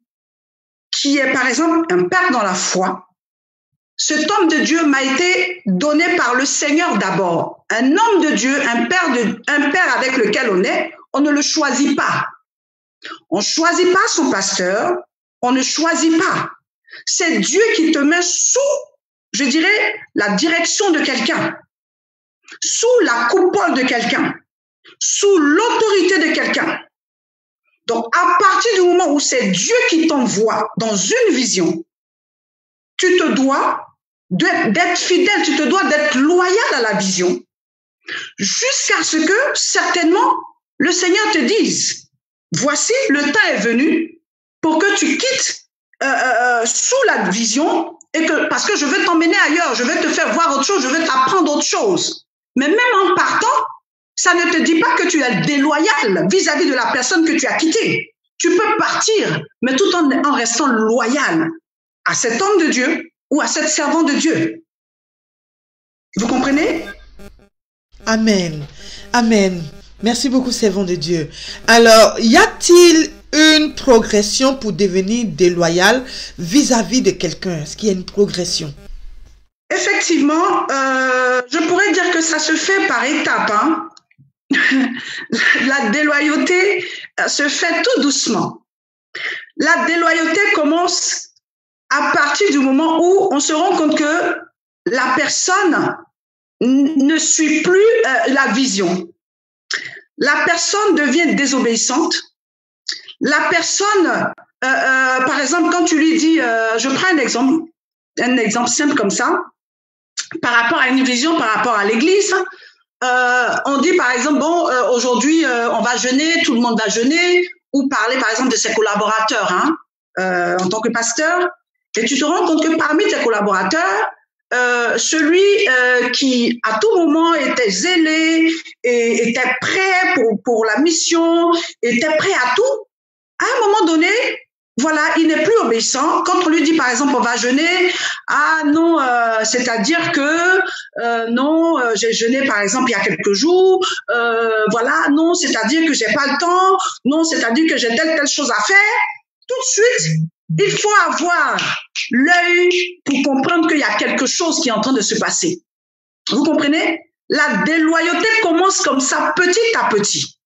qui est, par exemple, un père dans la foi, cet homme de Dieu m'a été donné par le Seigneur d'abord. Un homme de Dieu, un père avec lequel on ne le choisit pas. On ne choisit pas son pasteur, on ne choisit pas. C'est Dieu qui te met sous, je dirais, la direction de quelqu'un, sous la coupole de quelqu'un, sous l'autorité de quelqu'un. Donc, à partir du moment où c'est Dieu qui t'envoie dans une vision, tu te dois d'être fidèle, tu te dois d'être loyal à la vision, jusqu'à ce que, certainement, le Seigneur te dise, voici, le temps est venu pour que tu quittes sous la vision, parce que je veux t'emmener ailleurs, je veux te faire voir autre chose, je veux t'apprendre autre chose. Mais même en partant, ça ne te dit pas que tu es déloyal vis-à-vis de la personne que tu as quittée. Tu peux partir, mais tout en restant loyal à cet homme de Dieu ou à cette servante de Dieu. Vous comprenez? Amen. Amen. Merci beaucoup, servant de Dieu. Alors, y a-t-il une progression pour devenir déloyal vis-à-vis de quelqu'un? Est-ce qu'il y a une progression? Effectivement, je pourrais dire que ça se fait par étapes. Hein. La déloyauté se fait tout doucement. La déloyauté commence à partir du moment où on se rend compte que la personne ne suit plus la vision. La personne devient désobéissante. La personne, par exemple, quand tu lui dis, je prends un exemple simple comme ça, par rapport à une vision, par rapport à l'église, on dit par exemple, bon, aujourd'hui, on va jeûner, tout le monde va jeûner, ou parler par exemple de ses collaborateurs, hein, en tant que pasteur, et tu te rends compte que parmi tes collaborateurs, celui qui à tout moment était zélé et était prêt pour la mission, était prêt à tout, à un moment donné, voilà, il n'est plus obéissant. Quand on lui dit, par exemple, on va jeûner, ah non, c'est-à-dire que non, j'ai jeûné, par exemple, il y a quelques jours, voilà, non, c'est-à-dire que j'ai pas le temps, non, c'est-à-dire que j'ai telle chose à faire. Tout de suite, il faut avoir l'œil pour comprendre qu'il y a quelque chose qui est en train de se passer. Vous comprenez? La déloyauté commence comme ça, petit à petit.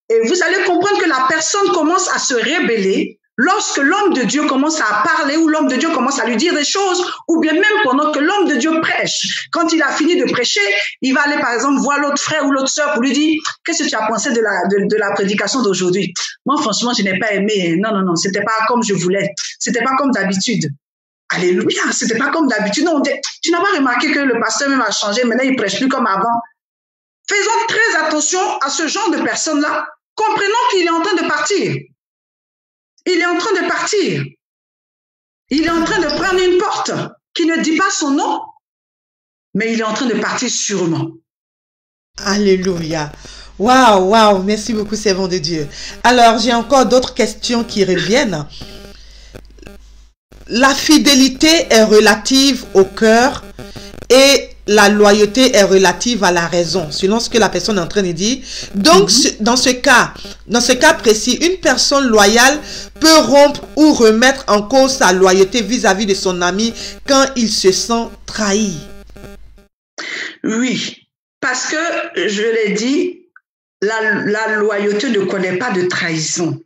Et vous allez comprendre que la personne commence à se rébeller lorsque l'homme de Dieu commence à parler ou l'homme de Dieu commence à lui dire des choses, ou bien même pendant que l'homme de Dieu prêche. Quand il a fini de prêcher, il va aller par exemple voir l'autre frère ou l'autre sœur pour lui dire « Qu'est-ce que tu as pensé de la prédication d'aujourd'hui ?» Moi, franchement, je n'ai pas aimé. Non, c'était pas comme je voulais. C'était pas comme d'habitude. Alléluia, c'était pas comme d'habitude. Non, tu n'as pas remarqué que le pasteur même a changé, maintenant il prêche plus comme avant. Faisons très attention à ce genre de personnes-là. Comprenons qu'il est en train de partir. Il est en train de partir. Il est en train de prendre une porte qui ne dit pas son nom, mais il est en train de partir sûrement. Alléluia. Waouh, merci beaucoup, servant de Dieu. Alors, j'ai encore d'autres questions qui reviennent. La fidélité est relative au cœur et la loyauté est relative à la raison, selon ce que la personne est en train de dire. Donc, dans ce cas précis, une personne loyale peut rompre ou remettre en cause sa loyauté vis-à-vis de son ami quand il se sent trahi. Oui, parce que, je l'ai dit, la loyauté ne connaît pas de trahison.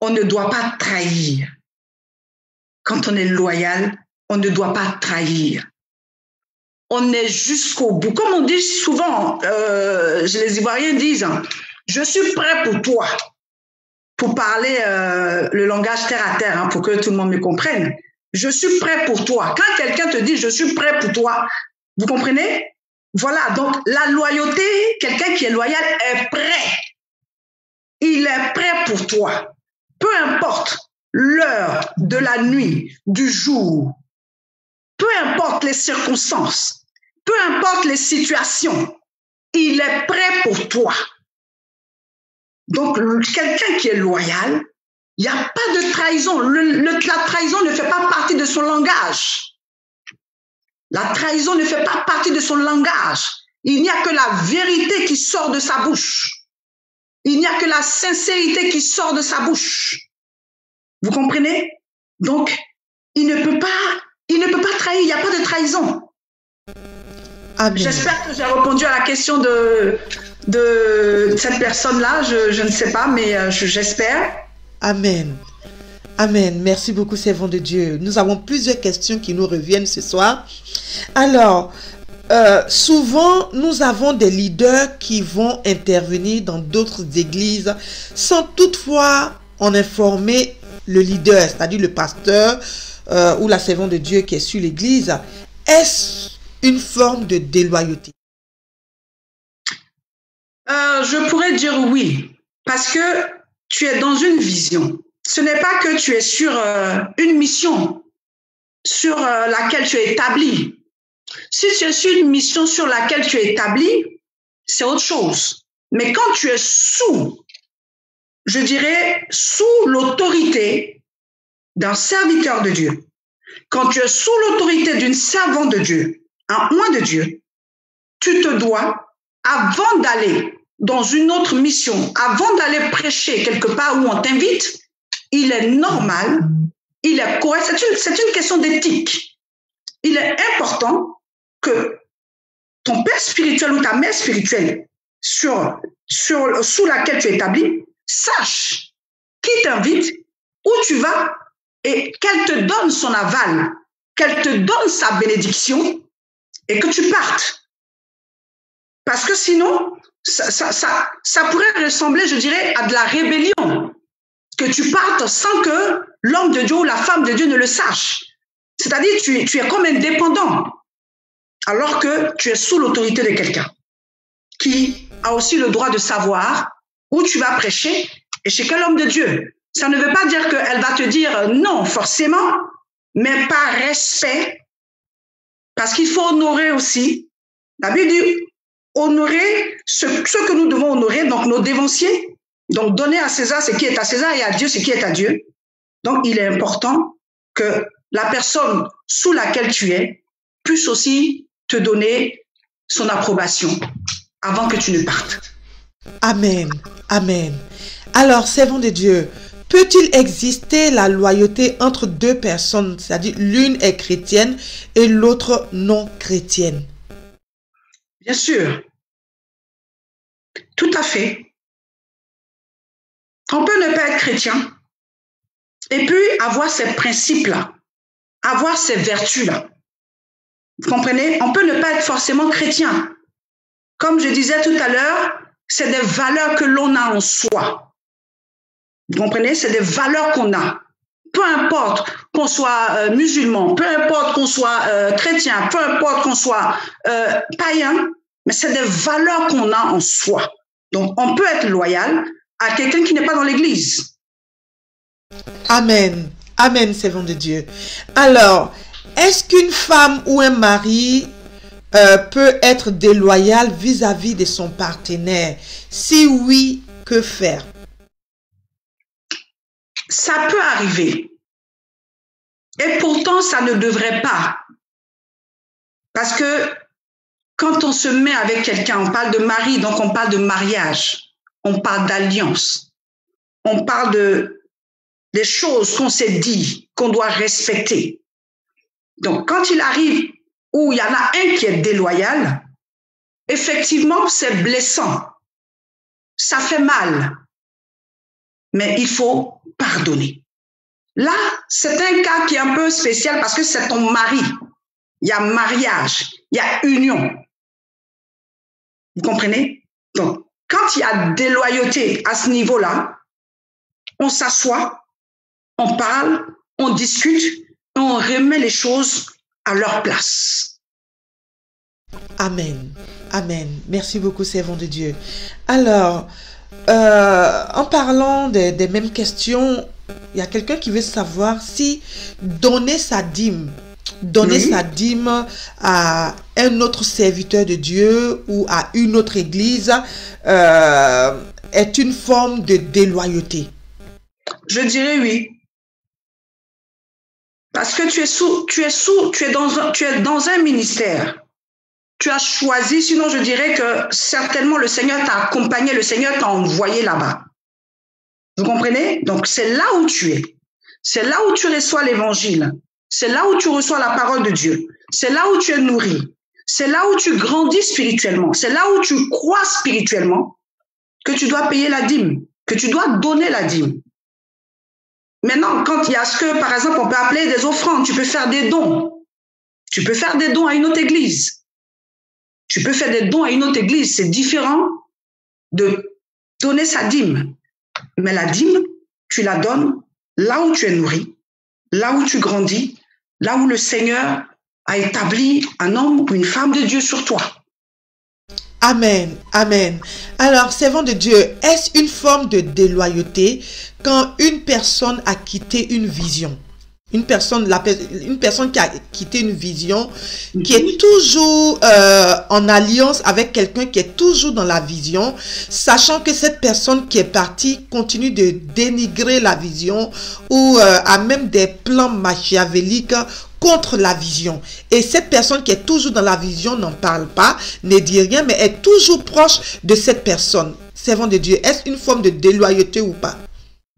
On ne doit pas trahir. Quand on est loyal, on ne doit pas trahir. On est jusqu'au bout. Comme on dit souvent, les Ivoiriens disent, je suis prêt pour toi, pour parler le langage terre à terre, hein, pour que tout le monde me comprenne. Je suis prêt pour toi. Quand quelqu'un te dit, je suis prêt pour toi, vous comprenez? Voilà, donc la loyauté, quelqu'un qui est loyal est prêt. Il est prêt pour toi. Peu importe l'heure de la nuit, du jour, peu importe les circonstances, peu importe les situations, il est prêt pour toi. Donc, quelqu'un qui est loyal, il n'y a pas de trahison. La trahison ne fait pas partie de son langage. La trahison ne fait pas partie de son langage. Il n'y a que la vérité qui sort de sa bouche. Il n'y a que la sincérité qui sort de sa bouche. Vous comprenez? Donc, il ne peut pas trahir, il n'y a pas de trahison. Amen. J'espère que j'ai répondu à la question de cette personne-là. Je ne sais pas, mais j'espère. Amen. Amen. Merci beaucoup, servant de Dieu. Nous avons plusieurs questions qui nous reviennent ce soir. Alors, souvent, nous avons des leaders qui vont intervenir dans d'autres églises sans toutefois en informer le leader, c'est-à-dire le pasteur ou la servante de Dieu qui est sur l'église. Est-ce une forme de déloyauté? Je pourrais dire oui, parce que tu es dans une vision. Ce n'est pas que tu es sur une mission sur laquelle tu es établi. Si tu es sur une mission sur laquelle tu es établi, c'est autre chose. Mais quand tu es je dirais, sous l'autorité d'un serviteur de Dieu, quand tu es sous l'autorité d'une servante de Dieu, un oint de Dieu, tu te dois, avant d'aller dans une autre mission, avant d'aller prêcher quelque part où on t'invite, il est normal, il est correct, c'est une question d'éthique. Il est important que ton père spirituel ou ta mère spirituelle sous laquelle tu es établi sache qui t'invite, où tu vas et qu'elle te donne son aval, qu'elle te donne sa bénédiction et que tu partes. Parce que sinon, ça pourrait ressembler, je dirais, à de la rébellion. Que tu partes sans que l'homme de Dieu ou la femme de Dieu ne le sache. C'est-à-dire, tu es comme indépendant, alors que tu es sous l'autorité de quelqu'un qui a aussi le droit de savoir où tu vas prêcher et chez quel homme de Dieu. Ça ne veut pas dire qu'elle va te dire non, forcément, mais par respect, parce qu'il faut honorer aussi. La Bible dit honorer ce que nous devons honorer, donc nos dévanciers. Donc, donner à César ce qui est à César et à Dieu ce qui est à Dieu. Donc, il est important que la personne sous laquelle tu es puisse aussi te donner son approbation avant que tu ne partes. Amen. Amen. Alors, servant de Dieu, peut-il exister la loyauté entre deux personnes, c'est-à-dire l'une est chrétienne et l'autre non chrétienne? Bien sûr. Tout à fait. On peut ne pas être chrétien et puis avoir ces principes-là, avoir ces vertus-là. Vous comprenez? On peut ne pas être forcément chrétien. Comme je disais tout à l'heure, c'est des valeurs que l'on a en soi. Vous comprenez? C'est des valeurs qu'on a. Peu importe qu'on soit musulman, peu importe qu'on soit chrétien, peu importe qu'on soit païen, mais c'est des valeurs qu'on a en soi. Donc, on peut être loyal à quelqu'un qui n'est pas dans l'église. Amen. Amen, servant de Dieu. Alors, est-ce qu'une femme ou un mari peut être déloyal vis-à-vis de son partenaire? Si oui, que faire? Ça peut arriver. Et pourtant, ça ne devrait pas. Parce que quand on se met avec quelqu'un, on parle de mari, donc on parle de mariage. On parle d'alliance. On parle des choses qu'on s'est dit, qu'on doit respecter. Donc, quand il arrive où il y en a un qui est déloyal, effectivement, c'est blessant. Ça fait mal. Mais il faut pardonner. Là, c'est un cas qui est un peu spécial parce que c'est ton mari. Il y a mariage, il y a union. Vous comprenez? Donc, quand il y a déloyauté à ce niveau-là, on s'assoit, on parle, on discute, et on remet les choses à leur place. Amen. Amen. Merci beaucoup, servant de Dieu. Alors, en parlant des mêmes questions, il y a quelqu'un qui veut savoir si donner sa dîme à un autre serviteur de Dieu ou à une autre église est une forme de déloyauté. Je dirais oui. Parce que tu es dans un ministère. Tu as choisi, sinon je dirais que certainement le Seigneur t'a accompagné, le Seigneur t'a envoyé là-bas. Vous comprenez? Donc c'est là où tu es. C'est là où tu reçois l'évangile. C'est là où tu reçois la parole de Dieu. C'est là où tu es nourri. C'est là où tu grandis spirituellement. C'est là où tu crois spirituellement que tu dois payer la dîme, que tu dois donner la dîme. Maintenant, quand il y a ce que, par exemple, on peut appeler des offrandes, tu peux faire des dons. Tu peux faire des dons à une autre église. Tu peux faire des dons à une autre église. C'est différent de donner sa dîme. Mais la dîme, tu la donnes là où tu es nourri, là où tu grandis, là où le Seigneur a établi un homme ou une femme de Dieu sur toi. Amen, amen. Alors, servant de Dieu, est-ce une forme de déloyauté quand une personne a quitté une vision? Une personne qui a quitté une vision, qui est toujours en alliance avec quelqu'un qui est toujours dans la vision, sachant que cette personne qui est partie continue de dénigrer la vision ou a même des plans machiavéliques contre la vision. Et cette personne qui est toujours dans la vision n'en parle pas, ne dit rien, mais est toujours proche de cette personne. Servant de Dieu, est-ce une forme de déloyauté ou pas?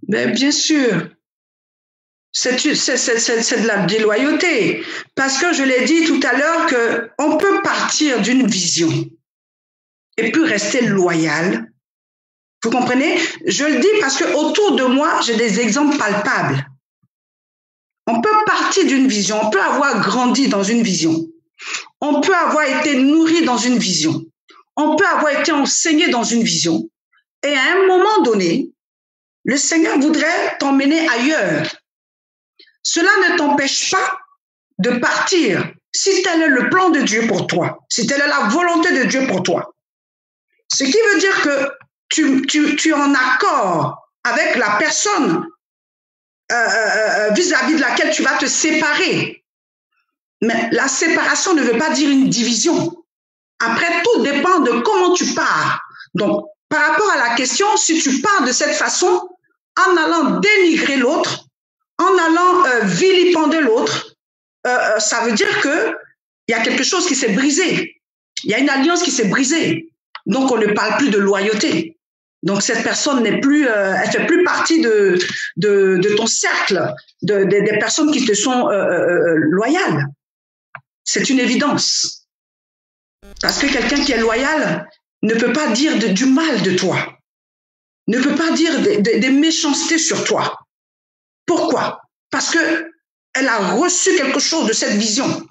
Ben, bien sûr. C'est de la déloyauté. Parce que je l'ai dit tout à l'heure qu'on peut partir d'une vision et puis rester loyal. Vous comprenez? Je le dis parce que autour de moi, j'ai des exemples palpables. On peut partir d'une vision, on peut avoir grandi dans une vision. On peut avoir été nourri dans une vision. On peut avoir été enseigné dans une vision. Et à un moment donné, le Seigneur voudrait t'emmener ailleurs. Cela ne t'empêche pas de partir si tel est le plan de Dieu pour toi, si telle est la volonté de Dieu pour toi. Ce qui veut dire que tu es en accord avec la personne vis-à-vis de laquelle tu vas te séparer. Mais la séparation ne veut pas dire une division. Après, tout dépend de comment tu pars. Donc, par rapport à la question, si tu pars de cette façon, en allant dénigrer l'autre, en allant vilipender l'autre, ça veut dire qu'il y a quelque chose qui s'est brisé. Il y a une alliance qui s'est brisée. Donc, on ne parle plus de loyauté. Donc, cette personne n'est plus, elle fait plus partie de ton cercle, des personnes qui te sont loyales. C'est une évidence. Parce que quelqu'un qui est loyal ne peut pas dire du mal de toi, ne peut pas dire des méchancetés sur toi. Pourquoi? Parce que elle a reçu quelque chose de cette vision.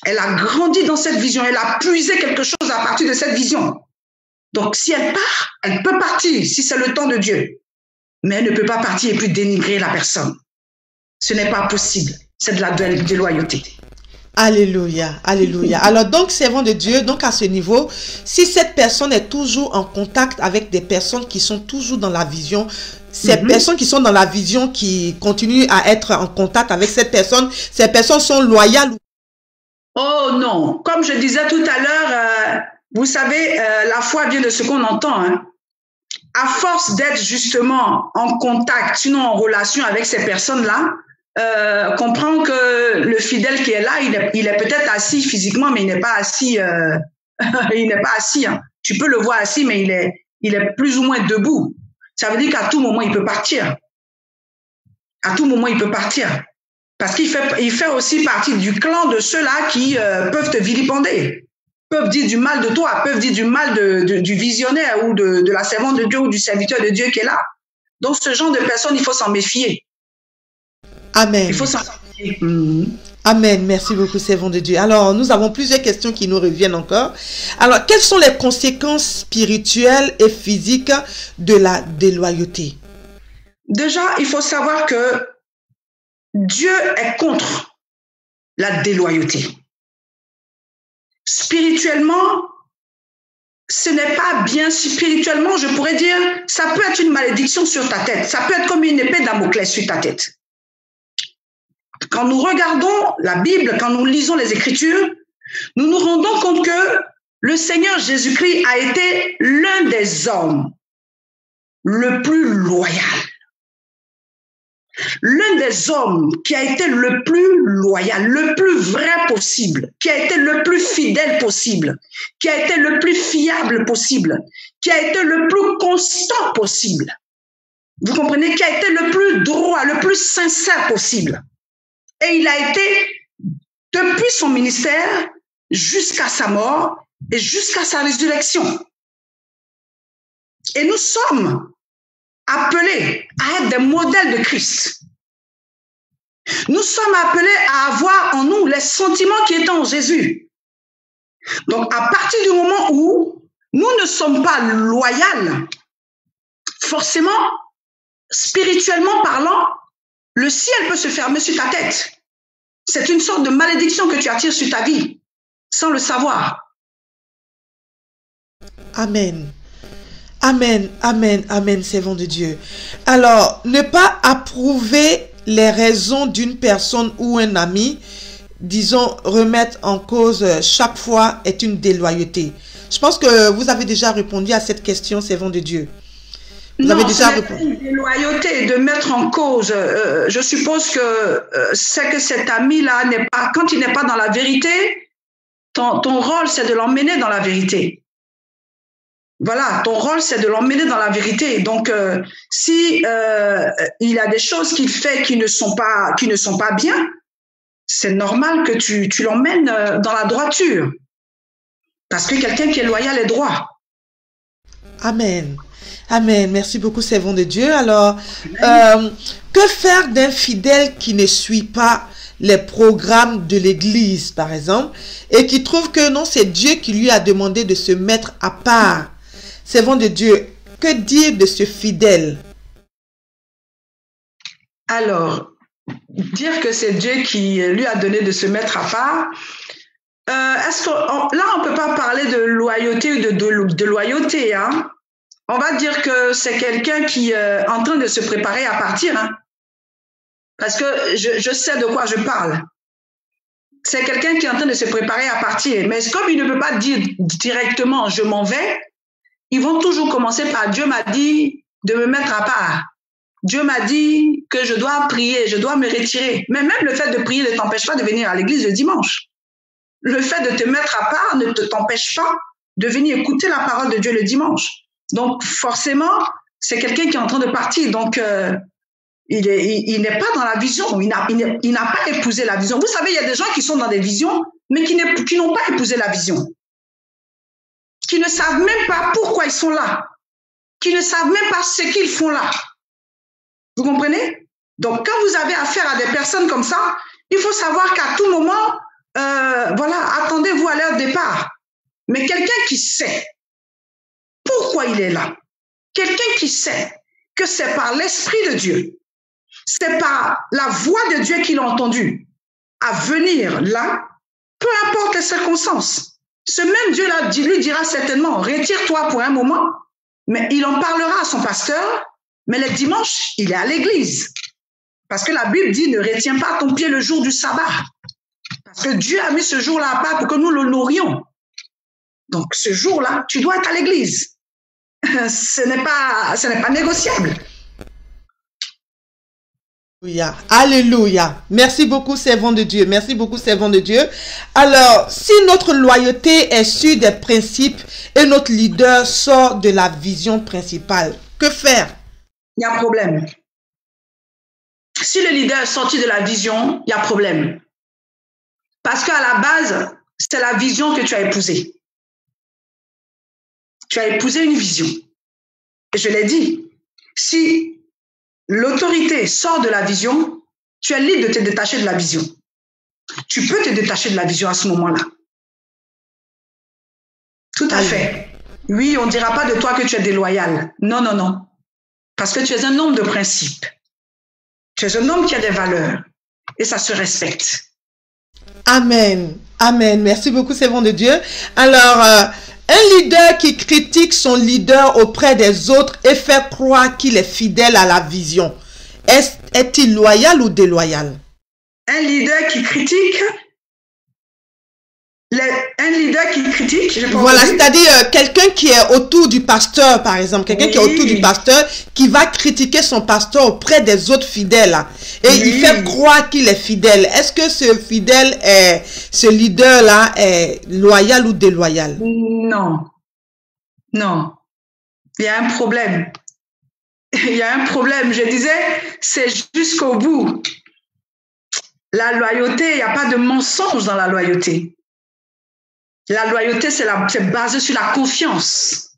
Elle a grandi dans cette vision. Elle a puisé quelque chose à partir de cette vision. Donc, si elle part, elle peut partir si c'est le temps de Dieu. Mais elle ne peut pas partir et puis dénigrer la personne. Ce n'est pas possible. C'est de la déloyauté. Alléluia, alléluia. Alors donc, servant de Dieu, donc à ce niveau, si cette personne est toujours en contact avec des personnes qui sont toujours dans la vision, ces personnes qui sont dans la vision, qui continuent à être en contact avec cette personne, ces personnes sont loyales? Oh non, comme je disais tout à l'heure, vous savez, la foi vient de ce qu'on entend. Hein. À force d'être justement en contact, sinon en relation avec ces personnes-là, comprend que le fidèle qui est là, il est peut-être assis physiquement, mais il n'est pas assis. Il n'est pas assis. Hein. Tu peux le voir assis, mais il est plus ou moins debout. Ça veut dire qu'à tout moment, il peut partir. À tout moment, il peut partir. Parce qu'il fait aussi partie du clan de ceux-là qui peuvent te vilipender, peuvent dire du mal de toi, peuvent dire du mal du visionnaire ou de la servante de Dieu ou du serviteur de Dieu qui est là. Donc, ce genre de personnes, il faut s'en méfier. Amen. Il faut s'en méfier. Amen. Merci beaucoup, servant de Dieu. Alors, nous avons plusieurs questions qui nous reviennent encore. Alors, quelles sont les conséquences spirituelles et physiques de la déloyauté? Déjà, il faut savoir que Dieu est contre la déloyauté. Spirituellement, ce n'est pas bien. Spirituellement, je pourrais dire, ça peut être une malédiction sur ta tête. Ça peut être comme une épée Damoclès sur ta tête. Quand nous regardons la Bible, quand nous lisons les Écritures, nous nous rendons compte que le Seigneur Jésus-Christ a été l'un des hommes le plus loyal. L'un des hommes qui a été le plus loyal, le plus vrai possible, qui a été le plus fidèle possible, qui a été le plus fiable possible, qui a été le plus constant possible. Vous comprenez? Qui a été le plus droit, le plus sincère possible. Et il a été, depuis son ministère, jusqu'à sa mort et jusqu'à sa résurrection. Et nous sommes appelés à être des modèles de Christ. Nous sommes appelés à avoir en nous les sentiments qui étaient en Jésus. Donc, à partir du moment où nous ne sommes pas loyaux, forcément, spirituellement parlant, le ciel peut se fermer sur ta tête. C'est une sorte de malédiction que tu attires sur ta vie, sans le savoir. Amen. Amen, amen, amen, servant de Dieu. Alors, ne pas approuver les raisons d'une personne ou un ami, disons, remettre en cause chaque fois est une déloyauté. Je pense que vous avez déjà répondu à cette question, servant de Dieu. Vous avez déjà répondu. Une déloyauté de mettre en cause. Je suppose que c'est que cet ami-là n'est pas, quand il n'est pas dans la vérité, ton rôle, c'est de l'emmener dans la vérité. Voilà, ton rôle, c'est de l'emmener dans la vérité. Donc, si il a des choses qu'il fait qui ne sont pas bien, c'est normal que tu l'emmènes dans la droiture. Parce que quelqu'un qui est loyal est droit. Amen. Amen. Merci beaucoup, servant de Dieu. Alors, que faire d'un fidèle qui ne suit pas les programmes de l'Église, par exemple, et qui trouve que non, c'est Dieu qui lui a demandé de se mettre à part? Servant de Dieu, que dire de ce fidèle? Alors, dire que c'est Dieu qui lui a donné de se mettre à part, là, on ne peut pas parler de loyauté ou de loyauté, hein? On va dire que c'est quelqu'un qui est en train de se préparer à partir, hein? Parce que je sais de quoi je parle. C'est quelqu'un qui est en train de se préparer à partir. Mais comme il ne peut pas dire directement « je m'en vais », ils vont toujours commencer par « Dieu m'a dit de me mettre à part ». Dieu m'a dit que je dois prier, je dois me retirer. Mais même le fait de prier ne t'empêche pas de venir à l'église le dimanche. Le fait de te mettre à part ne t'empêche pas de venir écouter la parole de Dieu le dimanche. Donc, forcément, c'est quelqu'un qui est en train de partir. Donc, il n'est pas dans la vision. Il n'a pas épousé la vision. Vous savez, il y a des gens qui sont dans des visions, mais qui n'ont pas épousé la vision. Qui ne savent même pas pourquoi ils sont là. Qui ne savent même pas ce qu'ils font là. Vous comprenez? Donc, quand vous avez affaire à des personnes comme ça, il faut savoir qu'à tout moment, voilà, attendez-vous à leur départ. Mais quelqu'un qui sait pourquoi il est là, quelqu'un qui sait que c'est par l'Esprit de Dieu, c'est par la voix de Dieu qu'il a entendu à venir là, peu importe les circonstances. Ce même Dieu-là lui dira certainement, retire-toi pour un moment, mais il en parlera à son pasteur, mais les dimanches, il est à l'église. Parce que la Bible dit, ne retiens pas ton pied le jour du sabbat. Parce que Dieu a mis ce jour-là à part pour que nous le nourrions. Donc, ce jour-là, tu dois être à l'église. Ce n'est pas négociable. Alléluia. Alléluia. Merci beaucoup, servant de Dieu. Merci beaucoup, servant de Dieu. Alors, si notre loyauté est sur des principes et notre leader sort de la vision principale, que faire? Il y a un problème. Si le leader est sorti de la vision, il y a un problème. Parce qu'à la base, c'est la vision que tu as épousée. Tu as épousé une vision. Et je l'ai dit, si l'autorité sort de la vision, tu es libre de te détacher de la vision. Tu peux te détacher de la vision à ce moment-là. Tout à fait. Oui, on ne dira pas de toi que tu es déloyal. Non, non, non. Parce que tu es un homme de principe. Tu es un homme qui a des valeurs. Et ça se respecte. Amen. Amen. Merci beaucoup, servant de Dieu. Alors, un leader qui critique son leader auprès des autres et fait croire qu'il est fidèle à la vision, est-il loyal ou déloyal? Un leader qui critique, voilà, c'est-à-dire quelqu'un qui est autour du pasteur, par exemple, quelqu'un qui est autour du pasteur, qui va critiquer son pasteur auprès des autres fidèles, et il fait croire qu'il est fidèle. Est-ce que ce leader-là est loyal ou déloyal? Non, non, il y a un problème. Il y a un problème. Je disais, c'est jusqu'au bout. La loyauté, il n'y a pas de mensonge dans la loyauté. La loyauté, c'est basé sur la confiance.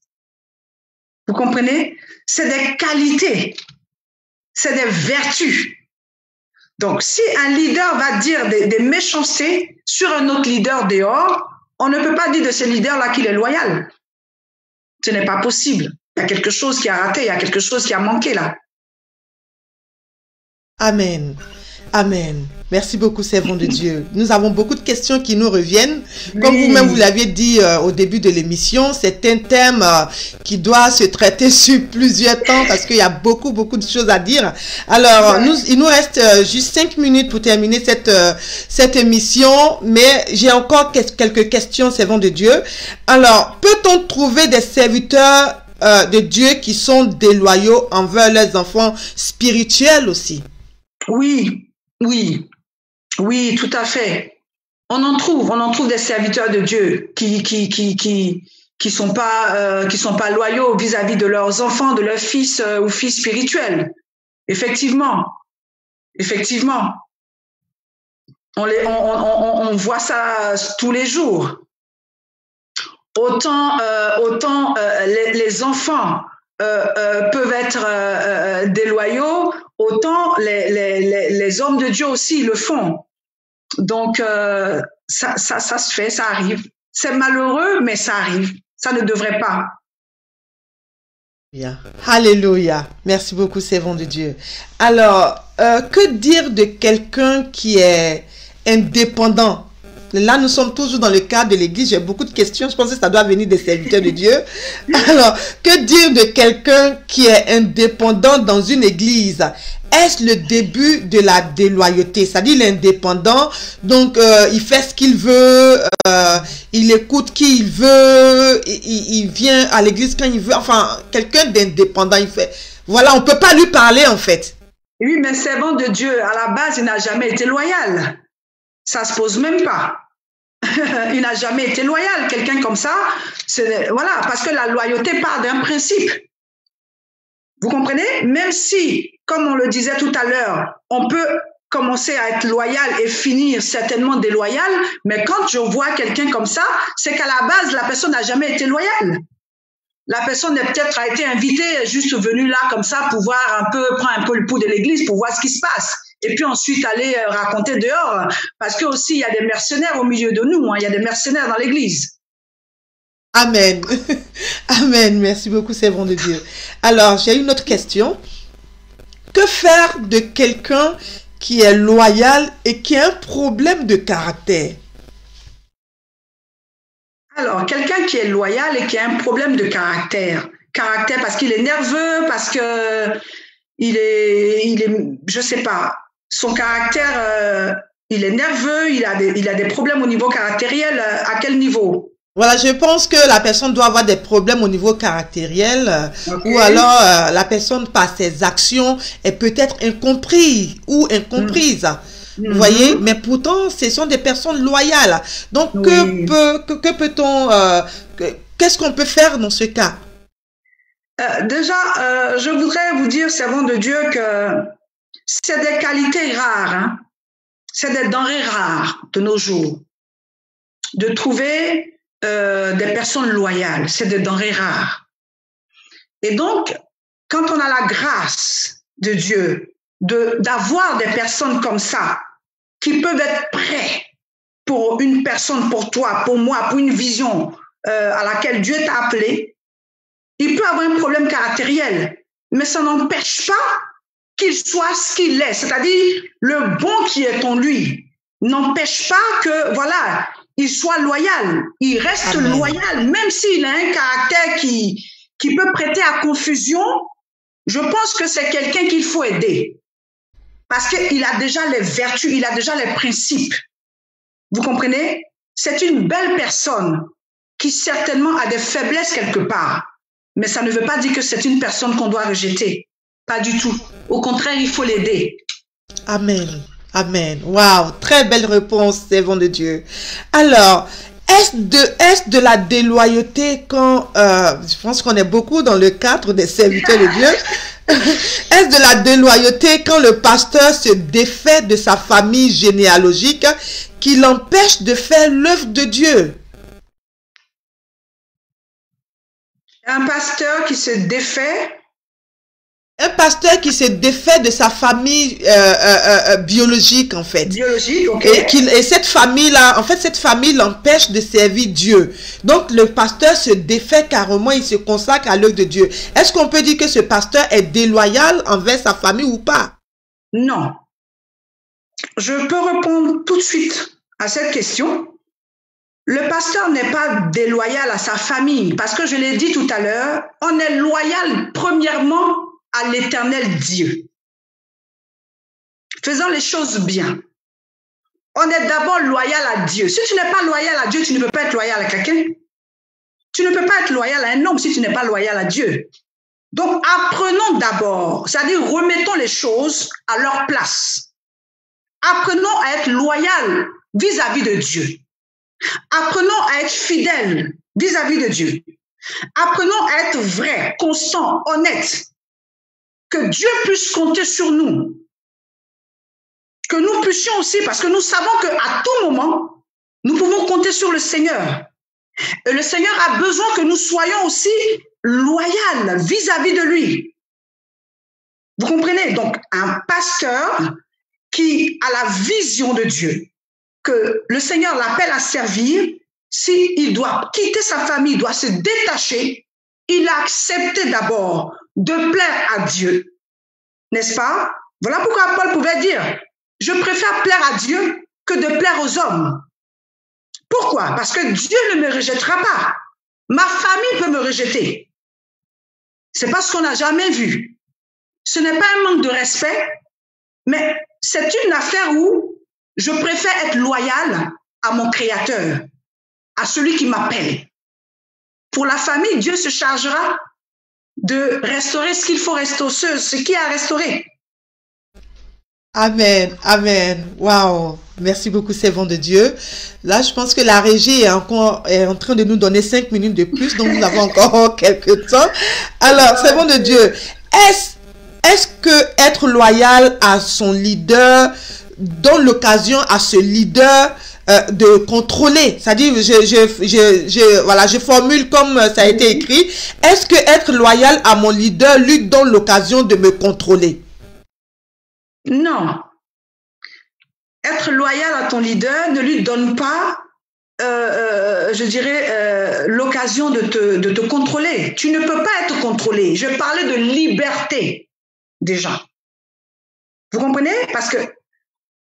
Vous comprenez? C'est des qualités, c'est des vertus. Donc, si un leader va dire des méchancetés sur un autre leader dehors, on ne peut pas dire de ce leader-là qu'il est loyal. Ce n'est pas possible. Il y a quelque chose qui a raté, il y a quelque chose qui a manqué là. Amen. Amen. Merci beaucoup, servant de Dieu. Nous avons beaucoup de questions qui nous reviennent. Comme vous-même, vous l'aviez dit au début de l'émission, c'est un thème qui doit se traiter sur plusieurs temps parce qu'il y a beaucoup de choses à dire. Alors, il nous reste juste 5 minutes pour terminer cette émission, mais j'ai encore quelques questions, servant de Dieu. Alors, peut-on trouver des serviteurs de Dieu qui sont déloyaux envers leurs enfants spirituels aussi? Oui, tout à fait. On en trouve des serviteurs de Dieu qui sont pas loyaux vis-à-vis de leurs enfants, de leurs fils ou filles spirituels. Effectivement. On voit ça tous les jours. Autant les enfants peuvent être déloyaux, autant les hommes de Dieu aussi le font. Donc, ça se fait, ça arrive. C'est malheureux, mais ça arrive. Ça ne devrait pas. Bien. Alléluia. Merci beaucoup, servant de Dieu. Alors, que dire de quelqu'un qui est indépendant? Là, nous sommes toujours dans le cadre de l'église. J'ai beaucoup de questions. Je pense que ça doit venir des serviteurs de Dieu. Alors, que dire de quelqu'un qui est indépendant dans une église? Est-ce le début de la déloyauté? C'est-à-dire, il est indépendant, donc il fait ce qu'il veut, il écoute qui il veut, il vient à l'église quand il veut. Enfin, quelqu'un d'indépendant, il fait... Voilà, on ne peut pas lui parler, en fait. Oui, mais servant de Dieu, à la base, il n'a jamais été loyal. Ça se pose même pas. Il n'a jamais été loyal. Quelqu'un comme ça, voilà, parce que la loyauté part d'un principe. Vous comprenez? Même si, comme on le disait tout à l'heure, on peut commencer à être loyal et finir certainement déloyal, mais quand je vois quelqu'un comme ça, c'est qu'à la base, la personne n'a jamais été loyale. La personne peut-être a été invitée, juste venue là comme ça pour voir prendre un peu le pouls de l'église pour voir ce qui se passe. Et puis ensuite aller raconter dehors, parce que aussi il y a des mercenaires au milieu de nous, hein, il y a des mercenaires dans l'église. Amen. Amen. Merci beaucoup, servant de Dieu. Alors, j'ai une autre question. Que faire de quelqu'un qui est loyal et qui a un problème de caractère? Alors, quelqu'un qui est loyal et qui a un problème de caractère. Caractère parce qu'il est nerveux, parce que il est, je sais pas, son caractère, il est nerveux, il a des problèmes au niveau caractériel. À quel niveau? Voilà, je pense que la personne doit avoir des problèmes au niveau caractériel, ou alors la personne par ses actions est peut-être incomprise ou incomprise. Vous voyez, mais pourtant, ce sont des personnes loyales. Donc, que peut-on, qu'est-ce qu'on peut faire dans ce cas? Déjà, je voudrais vous dire, servant de Dieu, que c'est des qualités rares, hein? C'est des denrées rares de nos jours. De trouver des personnes loyales, c'est des denrées rares. Et donc, quand on a la grâce de Dieu, d'avoir des personnes comme ça, qui peuvent être prêts pour une personne, pour toi, pour moi, pour une vision à laquelle Dieu t'a appelé, il peut avoir un problème caractériel, mais ça n'empêche pas qu'il soit ce qu'il est, c'est-à-dire le bon qui est en lui, n'empêche pas que, voilà, il soit loyal, il reste loyal, même s'il a un caractère qui peut prêter à confusion. Je pense que c'est quelqu'un qu'il faut aider parce qu'il a déjà les vertus, il a déjà les principes. Vous comprenez? C'est une belle personne qui certainement a des faiblesses quelque part, mais ça ne veut pas dire que c'est une personne qu'on doit rejeter. Pas du tout. Au contraire, il faut l'aider. Amen. Amen. Waouh, très belle réponse, servant de Dieu. Alors, est-ce de la déloyauté quand, je pense qu'on est beaucoup dans le cadre des serviteurs de Dieu, Est-ce de la déloyauté quand le pasteur se défait de sa famille généalogique qui l'empêche de faire l'œuvre de Dieu? Un pasteur qui se défait. Un pasteur qui se défait de sa famille biologique, en fait. Biologique, ok. Et cette famille-là, en fait, cette famille l'empêche de servir Dieu. Donc, le pasteur se défait carrément, il se consacre à l'œuvre de Dieu. Est-ce qu'on peut dire que ce pasteur est déloyal envers sa famille ou pas? Non. Je peux répondre tout de suite à cette question. Le pasteur n'est pas déloyal à sa famille, parce que je l'ai dit tout à l'heure, on est loyal premièrement à l'Éternel Dieu. Faisons les choses bien. On est d'abord loyal à Dieu. Si tu n'es pas loyal à Dieu, tu ne peux pas être loyal à quelqu'un. Tu ne peux pas être loyal à un homme si tu n'es pas loyal à Dieu. Donc, apprenons d'abord, c'est-à-dire remettons les choses à leur place. Apprenons à être loyal vis-à-vis de Dieu. Apprenons à être fidèles vis-à-vis de Dieu. Apprenons à être vrais, constants, honnêtes. Que Dieu puisse compter sur nous. Que nous puissions aussi, parce que nous savons qu'à tout moment, nous pouvons compter sur le Seigneur. Et le Seigneur a besoin que nous soyons aussi loyaux vis-à-vis de lui. Vous comprenez? Donc, un pasteur qui a la vision de Dieu, que le Seigneur l'appelle à servir, s'il doit quitter sa famille, doit se détacher, il a accepté d'abord de plaire à Dieu. N'est-ce pas? Voilà pourquoi Paul pouvait dire, je préfère plaire à Dieu que de plaire aux hommes. Pourquoi? Parce que Dieu ne me rejettera pas. Ma famille peut me rejeter. C'est parce qu'on n'a jamais vu. Ce n'est pas un manque de respect, mais c'est une affaire où je préfère être loyal à mon Créateur, à celui qui m'appelle. Pour la famille, Dieu se chargera de restaurer ce qu'il faut restaurer, ce qui est à restaurer. Amen, amen. Waouh, merci beaucoup, servant de Dieu. Là, je pense que la régie est en train de nous donner 5 minutes de plus, donc nous avons encore quelques temps. Alors, servant de Dieu, est-ce que être loyal à son leader donne l'occasion à ce leader de contrôler, c'est-à-dire, je formule comme ça a été écrit, est-ce que être loyal à mon leader lui donne l'occasion de me contrôler? Non. Être loyal à ton leader ne lui donne pas, l'occasion de te contrôler. Tu ne peux pas être contrôlé. Je parlais de liberté, déjà. Vous comprenez? Parce que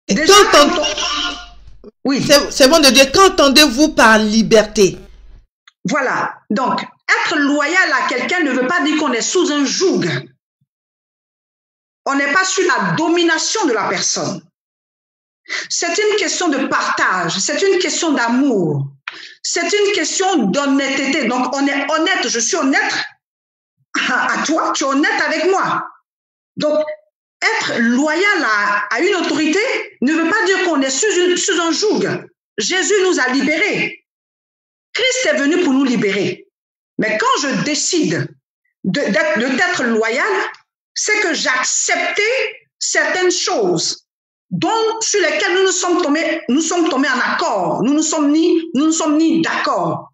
déjà, oui. C'est bon de dire, qu'entendez-vous par liberté? Voilà. Donc, être loyal à quelqu'un ne veut pas dire qu'on est sous un joug. On n'est pas sous la domination de la personne. C'est une question de partage, c'est une question d'amour, c'est une question d'honnêteté. Donc, on est honnête, je suis honnête à toi, tu es honnête avec moi. Donc, être loyal à une autorité ne veut pas dire qu'on est sous un joug. Jésus nous a libérés. Christ est venu pour nous libérer. Mais quand je décide d'être loyal, c'est que j'ai accepté certaines choses sur lesquelles nous sommes tombés en accord. Nous ne sommes ni d'accord.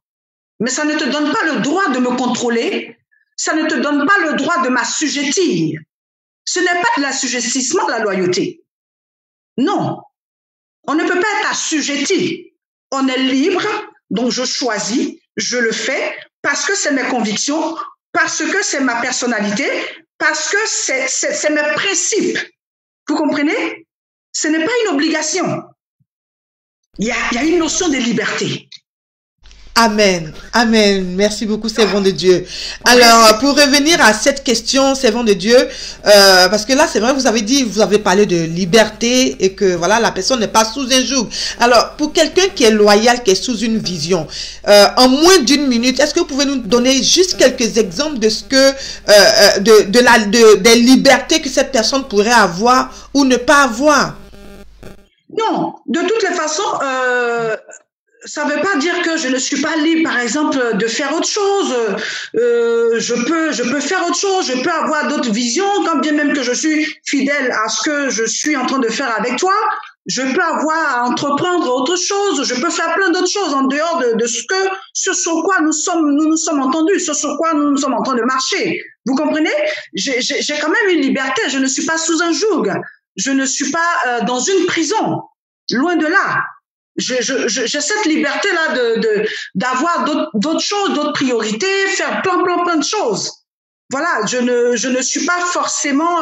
Mais ça ne te donne pas le droit de me contrôler. Ça ne te donne pas le droit de m'assujettir. Ce n'est pas de l'assujettissement, la loyauté. Non. On ne peut pas être assujetti. On est libre, donc je choisis, je le fais parce que c'est mes convictions, parce que c'est ma personnalité, parce que c'est mes principes. Vous comprenez? Ce n'est pas une obligation. Il y a une notion de liberté. Amen, amen. Merci beaucoup, servant de Dieu. Alors, pour revenir à cette question, servant de Dieu, parce que là, c'est vrai, vous avez parlé de liberté et que voilà, la personne n'est pas sous un joug. Alors, pour quelqu'un qui est loyal, qui est sous une vision, en moins d'une minute, est-ce que vous pouvez nous donner juste quelques exemples de ce que, des libertés que cette personne pourrait avoir ou ne pas avoir? Non, de toutes les façons, ça ne veut pas dire que je ne suis pas libre, par exemple, de faire autre chose. Je peux faire autre chose, je peux avoir d'autres visions, quand bien même que je suis fidèle à ce que je suis en train de faire avec toi. Je peux avoir à entreprendre autre chose, je peux faire plein d'autres choses en dehors de sur quoi nous nous sommes entendus, sur quoi nous sommes en train de marcher. Vous comprenez? J'ai quand même une liberté, je ne suis pas sous un joug, je ne suis pas dans une prison, loin de là. J'ai cette liberté-là d'avoir d'autres choses, d'autres priorités, faire plein de choses. Voilà, je ne suis pas forcément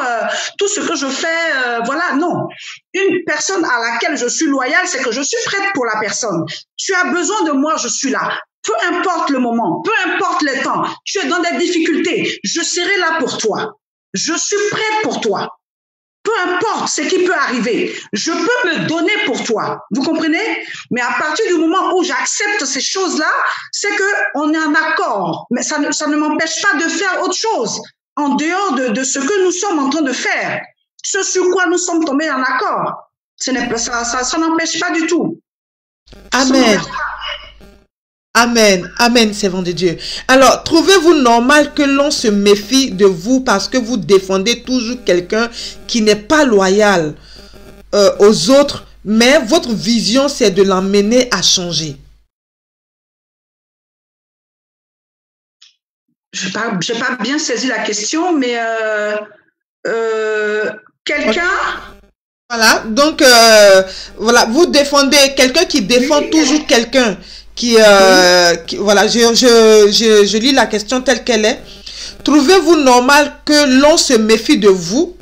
tout ce que je fais, voilà, non. Une personne à laquelle je suis loyale, c'est que je suis prête pour la personne. Tu as besoin de moi, je suis là. Peu importe le moment, peu importe le temps, tu es dans des difficultés, je serai là pour toi. Je suis prête pour toi. Peu importe ce qui peut arriver, je peux me donner pour toi. Vous comprenez? Mais à partir du moment où j'accepte ces choses-là, c'est que on est en accord. Mais ça ne m'empêche pas de faire autre chose en dehors de ce que nous sommes en train de faire. Ce sur quoi nous sommes tombés en accord. Ça n'empêche pas du tout. Amen. Amen, amen, servant de Dieu. Alors, trouvez-vous normal que l'on se méfie de vous parce que vous défendez toujours quelqu'un qui n'est pas loyal aux autres, mais votre vision, c'est de l'emmener à changer? Je n'ai pas bien saisi la question, mais quelqu'un... Voilà, donc, voilà, vous défendez quelqu'un qui défend toujours quelqu'un. Voilà, je lis la question telle qu'elle est. Trouvez-vous normal que l'on se méfie de vous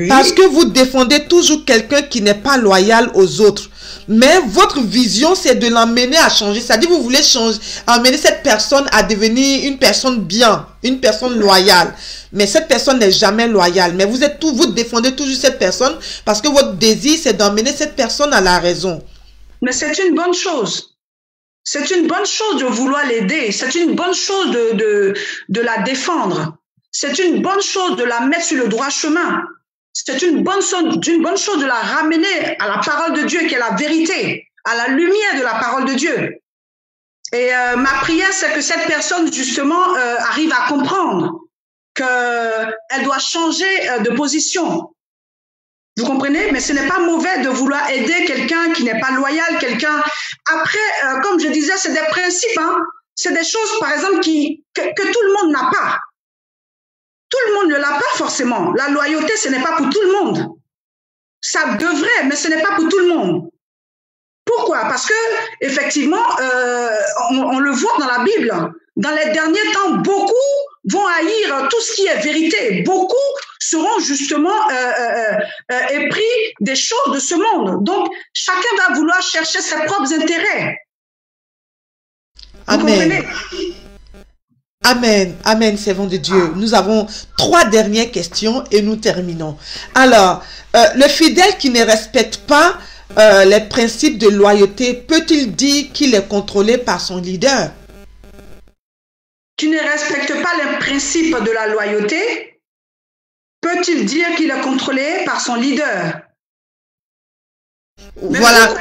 parce que vous défendez toujours quelqu'un qui n'est pas loyal aux autres, mais votre vision, c'est de l'emmener à changer. C'est-à-dire, vous voulez emmener cette personne à devenir une personne bien, une personne loyale. Mais cette personne n'est jamais loyale. Mais vous défendez toujours cette personne parce que votre désir, c'est d'emmener cette personne à la raison. Mais c'est une bonne chose. C'est une bonne chose de vouloir l'aider. C'est une bonne chose de la défendre. C'est une bonne chose de la mettre sur le droit chemin. C'est une bonne chose de la ramener à la parole de Dieu qui est la vérité, à la lumière de la parole de Dieu. Et ma prière, c'est que cette personne, justement, arrive à comprendre qu'elle doit changer de position. Vous comprenez? Mais ce n'est pas mauvais de vouloir aider quelqu'un qui n'est pas loyal, quelqu'un... Après, comme je disais, c'est des principes, hein? C'est des choses, par exemple, que tout le monde n'a pas. Tout le monde ne l'a pas forcément. La loyauté, ce n'est pas pour tout le monde. Ça devrait, mais ce n'est pas pour tout le monde. Pourquoi? Parce que, effectivement, on le voit dans la Bible. Dans les derniers temps, beaucoup vont haïr tout ce qui est vérité. Beaucoup seront justement épris des choses de ce monde. Donc, chacun va vouloir chercher ses propres intérêts. Amen. Vous comprenez? Amen, amen, servant de Dieu. Nous avons 3 dernières questions et nous terminons. Alors, le fidèle qui ne respecte pas les principes de loyauté, peut-il dire qu'il est contrôlé par son leader? Qui ne respecte pas les principes de la loyauté, peut-il dire qu'il est contrôlé par son leader? Voilà.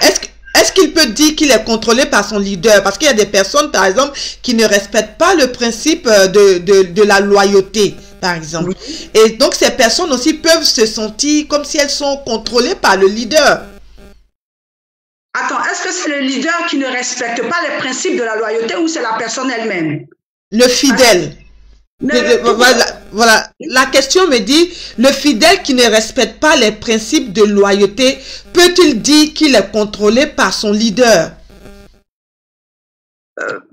Est-ce qu'il peut dire qu'il est contrôlé par son leader? Parce qu'il y a des personnes, par exemple, qui ne respectent pas le principe de la loyauté, par exemple. Oui. Et donc, ces personnes aussi peuvent se sentir comme si elles sont contrôlées par le leader. Attends, est-ce que c'est le leader qui ne respecte pas les principes de la loyauté ou c'est la personne elle-même? Le fidèle. Voilà. La question me dit, le fidèle qui ne respecte pas les principes de loyauté, peut-il dire qu'il est contrôlé par son leader?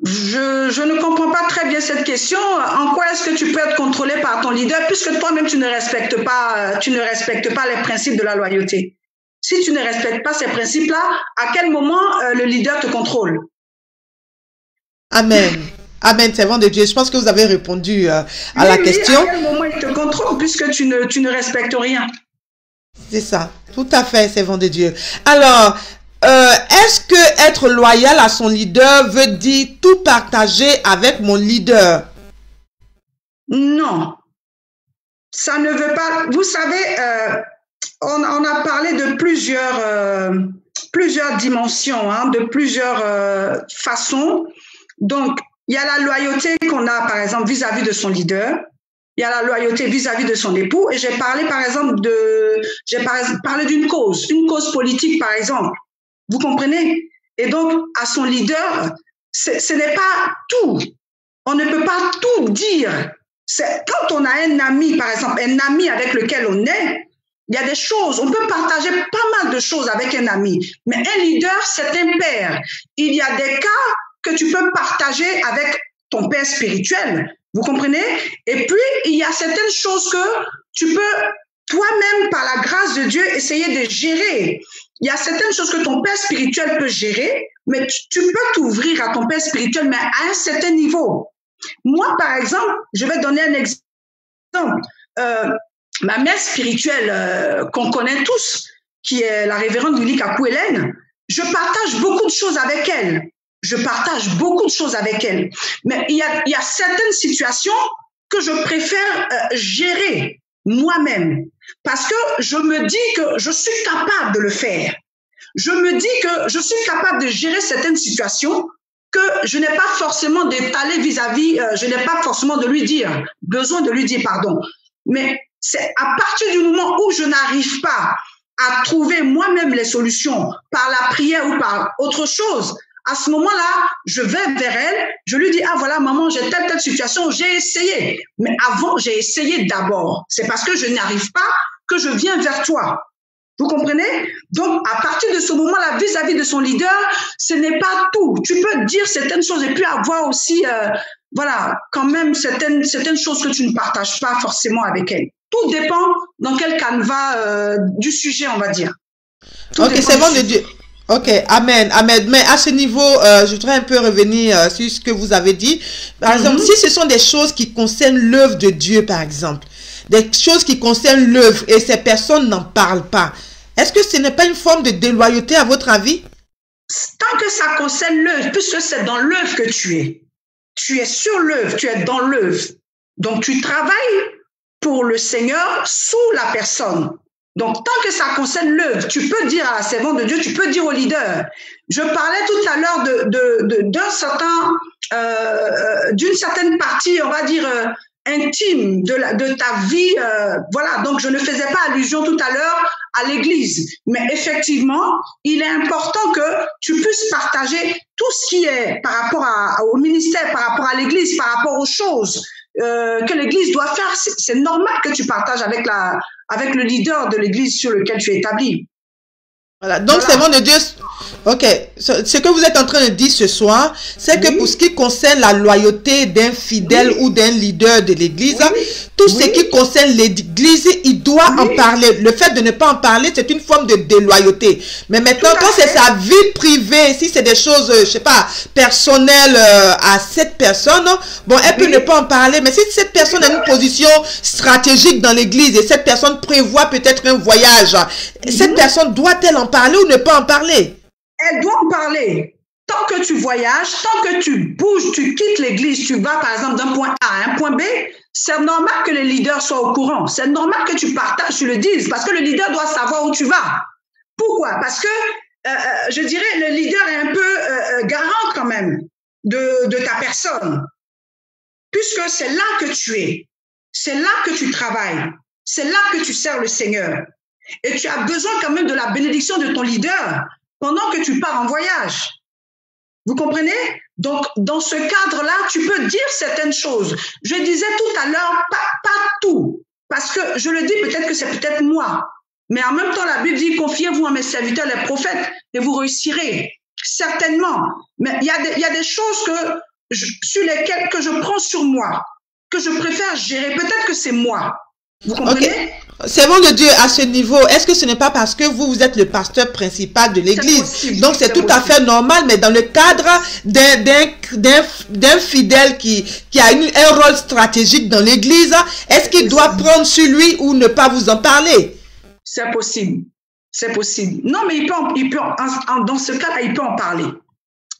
Je ne comprends pas très bien cette question. En quoi est-ce que tu peux être contrôlé par ton leader puisque toi-même tu ne respectes pas les principes de la loyauté? Si tu ne respectes pas ces principes-là, à quel moment le leader te contrôle? Amen. Amen, servant de Dieu. Je pense que vous avez répondu à la question. À quel moment il te contrôle puisque tu ne respectes rien? C'est ça. Tout à fait, servant de Dieu. Alors, est-ce que être loyal à son leader veut dire tout partager avec mon leader? Non. Ça ne veut pas... Vous savez, on a parlé de plusieurs plusieurs dimensions, hein, de plusieurs façons. Donc, il y a la loyauté qu'on a, par exemple, vis-à-vis de son leader. Il y a la loyauté vis-à-vis de son époux. Et j'ai parlé, par exemple, parlé d'une cause politique, par exemple. Vous comprenez? Et donc, à son leader, ce n'est pas tout. On ne peut pas tout dire. Quand on a un ami, par exemple, un ami avec lequel on est, il y a des choses, on peut partager pas mal de choses avec un ami. Mais un leader, c'est un père. Il y a des cas que tu peux partager avec ton père spirituel. Vous comprenez? Et puis, il y a certaines choses que tu peux toi-même, par la grâce de Dieu, essayer de gérer. Il y a certaines choses que ton père spirituel peut gérer, mais tu peux t'ouvrir à ton père spirituel, mais à un certain niveau. Moi, par exemple, je vais donner un exemple. Ma mère spirituelle, qu'on connaît tous, qui est la révérende Lily Kakou-Hélène, je partage beaucoup de choses avec elle. Mais il y a certaines situations que je préfère gérer moi-même. Parce que je me dis que je suis capable de le faire. Je me dis que je suis capable de gérer certaines situations que je n'ai pas forcément d'étaler vis-à-vis, je n'ai pas forcément besoin de lui dire pardon. Mais c'est à partir du moment où je n'arrive pas à trouver moi-même les solutions par la prière ou par autre chose, à ce moment-là, je vais vers elle, je lui dis, ah voilà, maman, j'ai telle situation, j'ai essayé. Mais avant, j'ai essayé d'abord. C'est parce que je n'arrive pas que je viens vers toi. Vous comprenez? Donc, à partir de ce moment-là, vis-à-vis de son leader, ce n'est pas tout. Tu peux dire certaines choses et puis avoir aussi, voilà, quand même certaines choses que tu ne partages pas forcément avec elle. Tout dépend dans quel canevas du sujet, on va dire. Ok, c'est bon de Dieu. Ok, amen, amen. Mais à ce niveau, je voudrais un peu revenir sur ce que vous avez dit. Par exemple, si ce sont des choses qui concernent l'œuvre de Dieu, par exemple, des choses qui concernent l'œuvre et ces personnes n'en parlent pas, est-ce que ce n'est pas une forme de déloyauté à votre avis? Tant que ça concerne l'œuvre, puisque c'est dans l'œuvre que tu es sur l'œuvre, tu es dans l'œuvre. Donc, tu travailles pour le Seigneur sous la personne. Donc, tant que ça concerne l'œuvre, tu peux dire à la servante de Dieu, tu peux dire au leader. Je parlais tout à l'heure d'une certaine partie, on va dire, intime de ta vie. Voilà, donc je ne faisais pas allusion tout à l'heure à l'église. Mais effectivement, il est important que tu puisses partager tout ce qui est par rapport au ministère, par rapport à l'église, par rapport aux choses que l'église doit faire. C'est normal que tu partages avec le leader de l'église sur lequel tu es établi. Voilà, donc c'est bon de Dieu. Ok, ce que vous êtes en train de dire ce soir, c'est que pour ce qui concerne la loyauté d'un fidèle ou d'un leader de l'église, tout ce qui concerne l'église, il doit en parler. Le fait de ne pas en parler, c'est une forme de déloyauté. Mais maintenant, quand c'est sa vie privée, si c'est des choses, je sais pas, personnelles à cette personne, bon, elle peut ne pas en parler. Mais si cette personne a une position stratégique dans l'église et cette personne prévoit peut-être un voyage, cette personne doit-elle en parler ou ne pas en parler? Elle doit en parler. Tant que tu voyages, tant que tu bouges, tu quittes l'église, tu vas par exemple d'un point A à un point B, c'est normal que les leaders soient au courant. C'est normal que tu partages, tu le dises, parce que le leader doit savoir où tu vas. Pourquoi? Parce que, je dirais, le leader est un peu garant quand même de ta personne. Puisque c'est là que tu es. C'est là que tu travailles. C'est là que tu sers le Seigneur. Et tu as besoin quand même de la bénédiction de ton leader pendant que tu pars en voyage. Vous comprenez? Donc, dans ce cadre-là, tu peux dire certaines choses. Je disais tout à l'heure, pas tout. Parce que je le dis, peut-être que c'est peut-être moi. Mais en même temps, la Bible dit, confiez-vous à mes serviteurs, les prophètes, et vous réussirez. Certainement. Mais il y a des choses sur lesquelles que je prends sur moi, que je préfère gérer. Peut-être que c'est moi. Vous comprenez? Okay. C'est bon de Dieu à ce niveau. Est-ce que ce n'est pas parce que vous êtes le pasteur principal de l'église? Donc c'est tout à fait normal, mais dans le cadre d'un fidèle qui a un rôle stratégique dans l'église, est-ce qu'il doit prendre sur lui ou ne pas vous en parler? C'est possible. C'est possible. Non, mais dans ce cas-là, il peut en parler.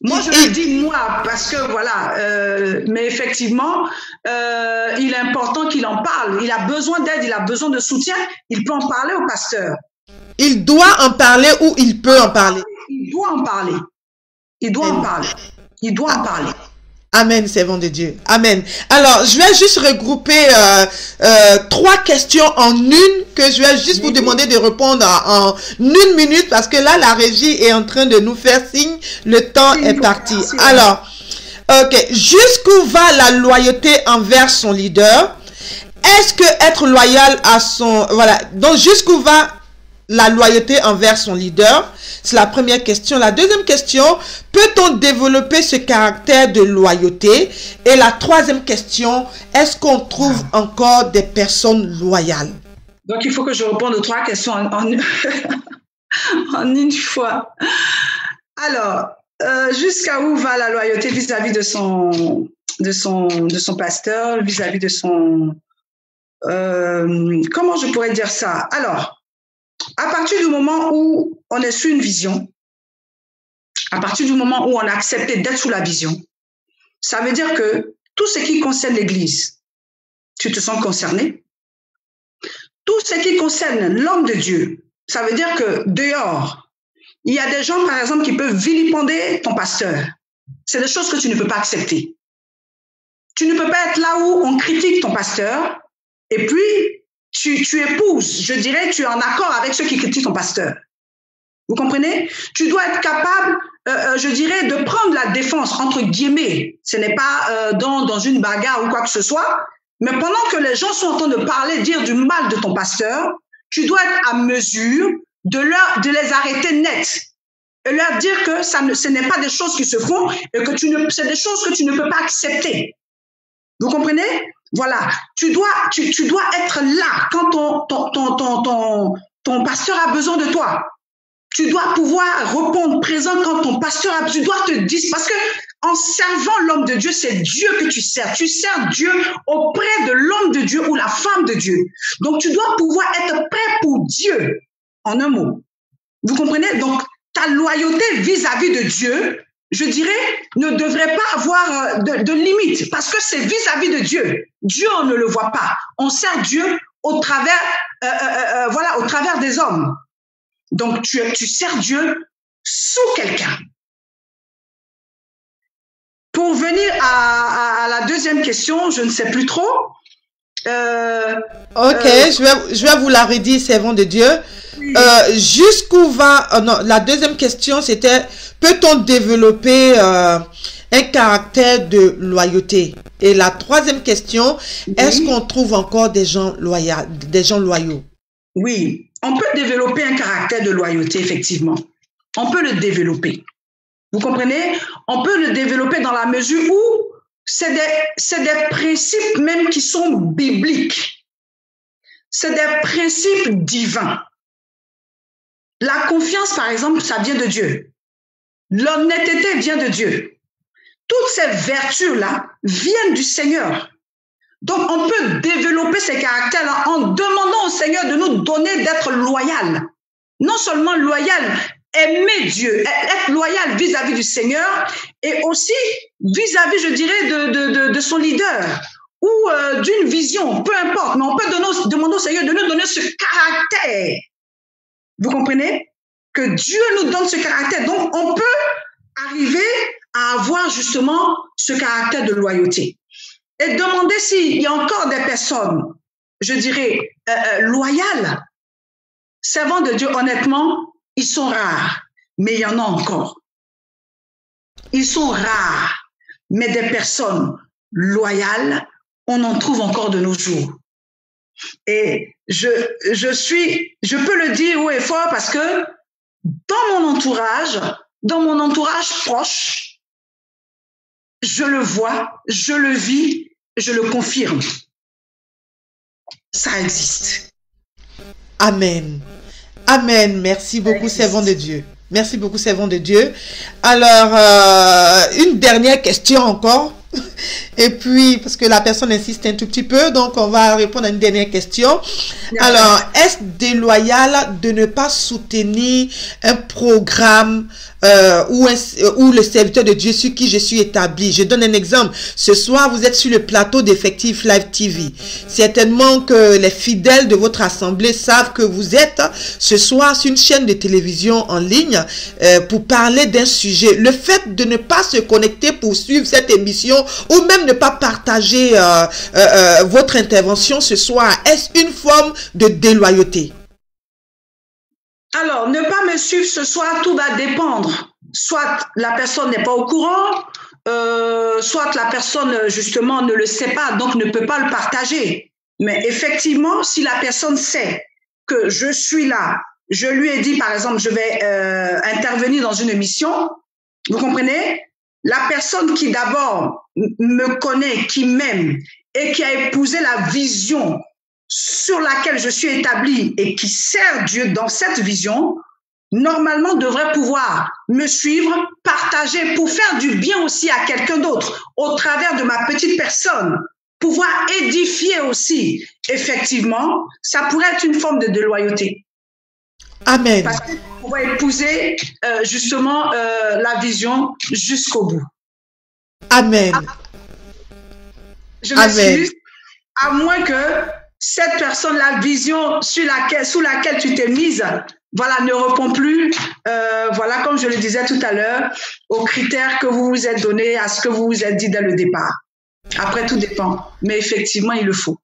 Moi, je le dis moi, parce que voilà, mais effectivement, il est important qu'il en parle. Il a besoin d'aide, il a besoin de soutien. Il peut en parler au pasteur. Il doit en parler ou il peut en parler? il doit en parler. Il doit en parler. Il doit en parler. Amen, servant de Dieu. Amen. Alors, je vais juste regrouper 3 questions en une que je vais juste vous demander de répondre en 1 minute parce que là, la régie est en train de nous faire signe. Le temps est parti. Alors, ok. Jusqu'où va la loyauté envers son leader? Est-ce que être loyal à son... Voilà. Donc, jusqu'où va la loyauté envers son leader? C'est la première question. La deuxième question, peut-on développer ce caractère de loyauté? Et la troisième question, est-ce qu'on trouve encore des personnes loyales? Donc, il faut que je réponde aux 3 questions en une fois. Alors, jusqu'à où va la loyauté vis-à-vis de son pasteur, vis-à-vis de son... comment je pourrais dire ça? Alors, à partir du moment où on est sous une vision, à partir du moment où on a accepté d'être sous la vision, ça veut dire que tout ce qui concerne l'Église, tu te sens concerné. Tout ce qui concerne l'homme de Dieu, ça veut dire que dehors, il y a des gens, par exemple, qui peuvent vilipender ton pasteur. C'est des choses que tu ne peux pas accepter. Tu ne peux pas être là où on critique ton pasteur et puis tu épouses, je dirais, tu es en accord avec ceux qui critiquent ton pasteur. Vous comprenez? Tu dois être capable, je dirais, de prendre la défense, entre guillemets. Ce n'est pas dans une bagarre ou quoi que ce soit, mais pendant que les gens sont en train de parler, dire du mal de ton pasteur, tu dois être à mesure de les arrêter net et leur dire que ce n'est pas des choses qui se font et que c'est des choses que tu ne peux pas accepter. Vous comprenez? Voilà, tu dois être là quand ton pasteur a besoin de toi. Tu dois pouvoir répondre présent quand ton pasteur a besoin. Tu dois te dire, parce que en servant l'homme de Dieu, c'est Dieu que tu sers. Tu sers Dieu auprès de l'homme de Dieu ou la femme de Dieu. Donc, tu dois pouvoir être prêt pour Dieu, en un mot. Vous comprenez? Donc, ta loyauté vis-à-vis de Dieu, je dirais, ne devrait pas avoir de limite parce que c'est vis-à-vis de Dieu. Dieu, on ne le voit pas. On sert Dieu au travers, au travers des hommes. Donc, tu sers Dieu sous quelqu'un. Pour venir à la deuxième question, je ne sais plus trop. Je vais vous la redire, servant de Dieu. Oui. Jusqu'où va... non, la deuxième question, c'était, peut-on développer un caractère de loyauté? Et la troisième question, est-ce qu'on trouve encore des gens loyaux? Oui, on peut développer un caractère de loyauté, effectivement. On peut le développer. Vous comprenez? On peut le développer dans la mesure où c'est des principes même qui sont bibliques. C'est des principes divins. La confiance, par exemple, ça vient de Dieu. L'honnêteté vient de Dieu. Toutes ces vertus-là viennent du Seigneur. Donc, on peut développer ces caractères-là en demandant au Seigneur de nous donner d'être loyal. Non seulement loyal, aimer Dieu, être loyal vis-à-vis du Seigneur et aussi vis-à-vis, je dirais, de son leader ou d'une vision, peu importe. Mais on peut demander au Seigneur de nous donner ce caractère. Vous comprenez? Que Dieu nous donne ce caractère. Donc, on peut arriver à avoir justement ce caractère de loyauté. Et demander s'il y a encore des personnes, je dirais, loyales. Servants de Dieu, honnêtement, ils sont rares, mais il y en a encore. Ils sont rares, mais des personnes loyales, on en trouve encore de nos jours. Et je peux le dire haut et fort parce que dans mon entourage proche, je le vois, je le vis, je le confirme. Ça existe. Amen. Amen. Merci beaucoup, servant de Dieu. Merci beaucoup, servant de Dieu. Alors, une dernière question encore. Et puis, parce que la personne insiste un tout petit peu, donc on va répondre à une dernière question. Alors, est-ce déloyal de ne pas soutenir un programme ou le serviteur de Dieu sur qui je suis établi? Je donne un exemple. Ce soir, vous êtes sur le plateau d'Effectif Live TV. Certainement que les fidèles de votre assemblée savent que vous êtes ce soir sur une chaîne de télévision en ligne pour parler d'un sujet. Le fait de ne pas se connecter pour suivre cette émission ou même ne pas partager votre intervention ce soir, est-ce une forme de déloyauté? Alors, ne pas me suivre ce soir, tout va dépendre. Soit la personne n'est pas au courant, soit la personne, justement, ne le sait pas, donc ne peut pas le partager. Mais effectivement, si la personne sait que je suis là, je lui ai dit, par exemple, je vais intervenir dans une émission, vous comprenez? La personne qui d'abord me connaît, qui m'aime et qui a épousé la vision sur laquelle je suis établie et qui sert Dieu dans cette vision, normalement devrait pouvoir me suivre, partager pour faire du bien aussi à quelqu'un d'autre au travers de ma petite personne, pouvoir édifier aussi. Effectivement, ça pourrait être une forme de déloyauté. Amen. Parce qu'on va épouser justement la vision jusqu'au bout. Amen. Je m'excuse, à moins que cette personne, la vision sous laquelle tu t'es mise, voilà, ne répond plus, voilà, comme je le disais tout à l'heure, aux critères que vous vous êtes donnés, à ce que vous vous êtes dit dès le départ. Après, tout dépend. Mais effectivement, il le faut.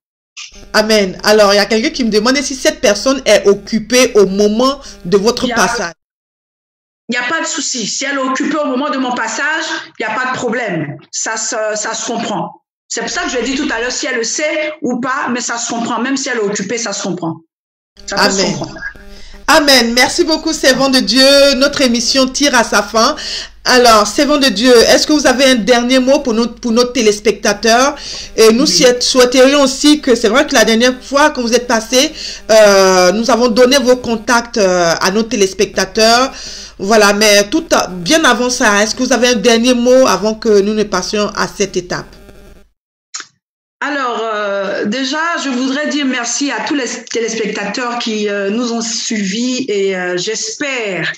Amen. Alors, il y a quelqu'un qui me demande si cette personne est occupée au moment de votre passage. Il n'y a pas de souci. Si elle est occupée au moment de mon passage, il n'y a pas de problème. Ça se comprend. C'est pour ça que je l'ai dit tout à l'heure, si elle le sait ou pas, mais ça se comprend. Même si elle est occupée, ça se comprend. Ça peut se comprendre. Amen. Merci beaucoup, servant de Dieu. Notre émission tire à sa fin. Alors, servant de Dieu, est-ce que vous avez un dernier mot pour nos téléspectateurs? Et nous souhaiterions aussi que, c'est vrai que la dernière fois que vous êtes passé, nous avons donné vos contacts à nos téléspectateurs. Voilà, mais bien avant ça, est-ce que vous avez un dernier mot avant que nous ne passions à cette étape? Alors, déjà, je voudrais dire merci à tous les téléspectateurs qui nous ont suivis et j'espère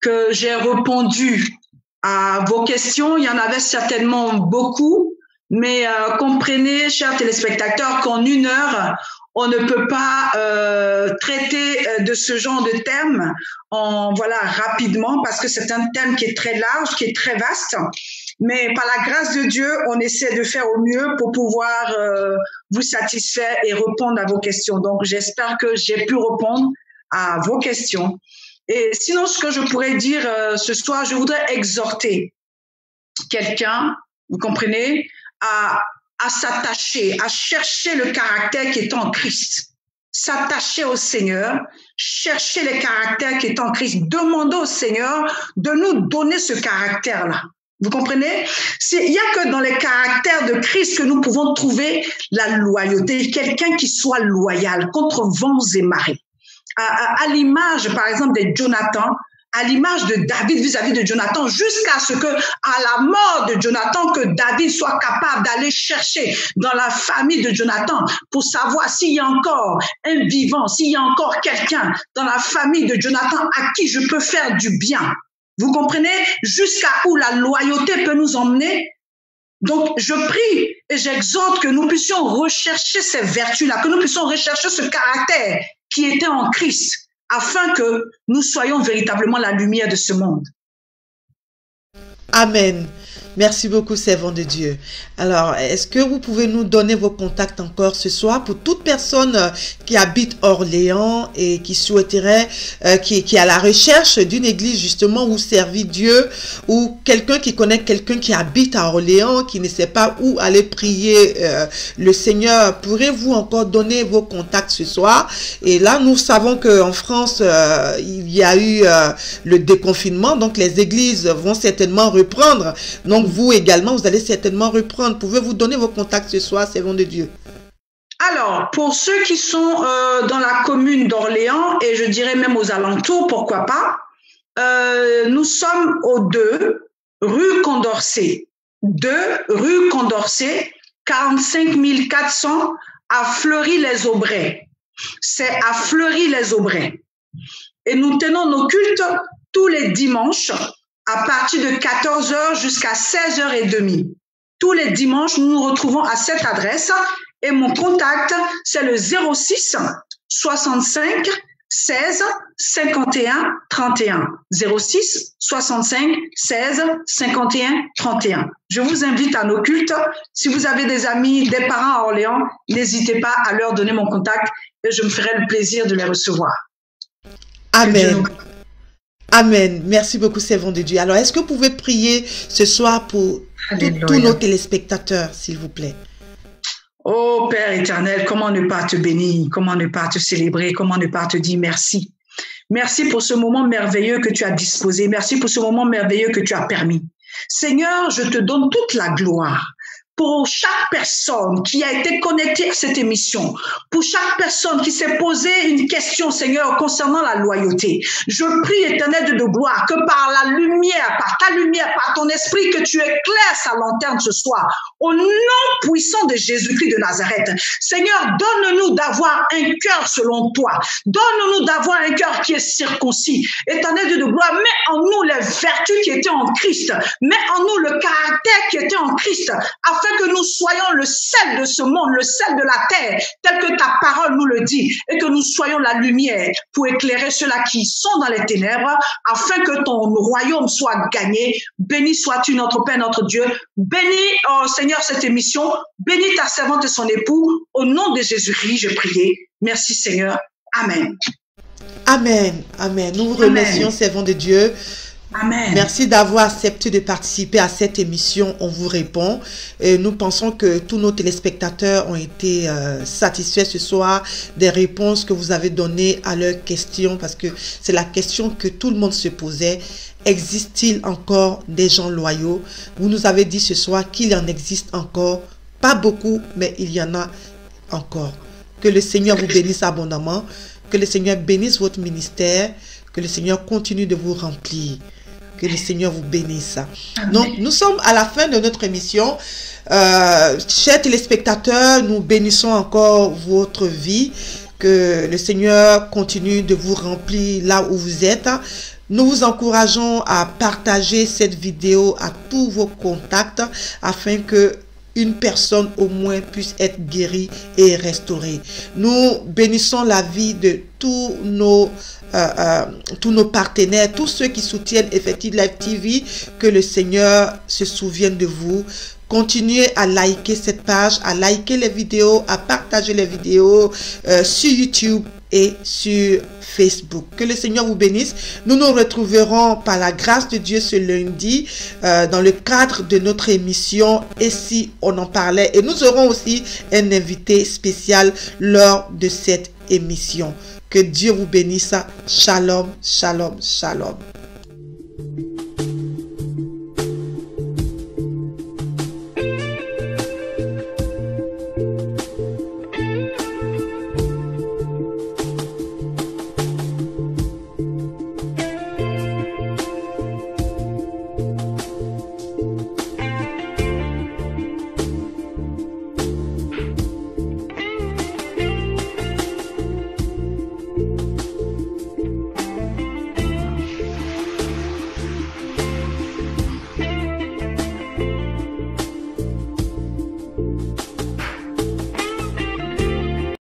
que j'ai répondu à vos questions. Il y en avait certainement beaucoup, mais comprenez, chers téléspectateurs, qu'en 1 heure, on ne peut pas traiter de ce genre de thème rapidement parce que c'est un thème qui est très large, qui est très vaste. Mais par la grâce de Dieu, on essaie de faire au mieux pour pouvoir vous satisfaire et répondre à vos questions. Donc, j'espère que j'ai pu répondre à vos questions. Et sinon, ce que je pourrais dire ce soir, je voudrais exhorter quelqu'un, vous comprenez, à s'attacher, à chercher le caractère qui est en Christ. S'attacher au Seigneur, chercher le caractère qui est en Christ. Demander au Seigneur de nous donner ce caractère-là. Vous comprenez? Il n'y a que dans les caractères de Christ que nous pouvons trouver la loyauté. Quelqu'un qui soit loyal contre vents et marées. À l'image, par exemple, de Jonathan, à l'image de David vis-à-vis de Jonathan, jusqu'à ce que, à la mort de Jonathan, que David soit capable d'aller chercher dans la famille de Jonathan pour savoir s'il y a encore un vivant, s'il y a encore quelqu'un dans la famille de Jonathan à qui je peux faire du bien. Vous comprenez? Jusqu'à où la loyauté peut nous emmener. Donc, je prie et j'exhorte que nous puissions rechercher ces vertus-là, que nous puissions rechercher ce caractère qui était en Christ, afin que nous soyons véritablement la lumière de ce monde. Amen. Merci beaucoup, servant de Dieu. Alors, est-ce que vous pouvez nous donner vos contacts encore ce soir pour toute personne qui habite Orléans et qui souhaiterait, qui est à la recherche d'une église justement où servir Dieu, ou quelqu'un qui connaît quelqu'un qui habite à Orléans, qui ne sait pas où aller prier le Seigneur? Pourrez-vous encore donner vos contacts ce soir? Et là, nous savons qu'en France, il y a eu le déconfinement, donc les églises vont certainement reprendre. Donc, vous également, vous allez certainement reprendre. Pouvez-vous donner vos contacts ce soir, servant de Dieu? Alors, pour ceux qui sont dans la commune d'Orléans, et je dirais même aux alentours, pourquoi pas, nous sommes aux 2 rue Condorcet. 2 rue Condorcet, 45 400 à Fleury-les-Aubrais. C'est à Fleury-les-Aubrais. Et nous tenons nos cultes tous les dimanches à partir de 14h jusqu'à 16h30. Tous les dimanches, nous nous retrouvons à cette adresse et mon contact, c'est le 06 65 16 51 31. 06 65 16 51 31. Je vous invite à nos cultes. Si vous avez des amis, des parents à Orléans, n'hésitez pas à leur donner mon contact et je me ferai le plaisir de les recevoir. Amen. Amen. Merci beaucoup, servant de Dieu. Alors, est-ce que vous pouvez prier ce soir pour tous nos téléspectateurs, s'il vous plaît? Oh Père éternel, comment ne pas te bénir, comment ne pas te célébrer, comment ne pas te dire merci. Merci pour ce moment merveilleux que tu as disposé. Merci pour ce moment merveilleux que tu as permis. Seigneur, je te donne toute la gloire. Pour chaque personne qui a été connectée à cette émission, pour chaque personne qui s'est posé une question, Seigneur, concernant la loyauté, je prie, Éternel de gloire, que par la lumière, par ta lumière, par ton esprit, que tu éclaires sa lanterne ce soir, au nom puissant de Jésus-Christ de Nazareth. Seigneur, donne-nous d'avoir un cœur selon toi. Donne-nous d'avoir un cœur qui est circoncis. Éternel de gloire, mets en nous les vertus qui étaient en Christ. Mets en nous le caractère qui était en Christ, afin que nous soyons le sel de ce monde, le sel de la terre, tel que ta parole nous le dit, et que nous soyons la lumière pour éclairer ceux-là qui sont dans les ténèbres, afin que ton royaume soit gagné. Béni sois-tu, notre Père, notre Dieu. Bénis, oh Seigneur, cette émission. Bénis ta servante et son époux. Au nom de Jésus-Christ, je prie. Merci, Seigneur. Amen. Amen. Amen. Nous vous remercions, servant de Dieu. Amen. Merci d'avoir accepté de participer à cette émission. On vous répond. Et nous pensons que tous nos téléspectateurs ont été satisfaits ce soir des réponses que vous avez données à leurs questions, parce que c'est la question que tout le monde se posait. Existe-t-il encore des gens loyaux? Vous nous avez dit ce soir qu'il en existe encore. Pas beaucoup, mais il y en a encore. Que le Seigneur vous bénisse abondamment. Que le Seigneur bénisse votre ministère. Que le Seigneur continue de vous remplir. Que le Seigneur vous bénisse. Donc, nous sommes à la fin de notre émission. Chers téléspectateurs, nous bénissons encore votre vie. Que le Seigneur continue de vous remplir là où vous êtes. Nous vous encourageons à partager cette vidéo à tous vos contacts afin que une personne au moins puisse être guérie et restaurée. Nous bénissons la vie de tous nos partenaires, tous ceux qui soutiennent Effective Live TV, que le Seigneur se souvienne de vous. Continuez à liker cette page, à liker les vidéos, à partager les vidéos sur YouTube et sur Facebook. Que le Seigneur vous bénisse. Nous nous retrouverons par la grâce de Dieu ce lundi dans le cadre de notre émission Et si on en parlait. Et nous aurons aussi un invité spécial lors de cette émission. Que Dieu vous bénisse. Shalom, shalom, shalom.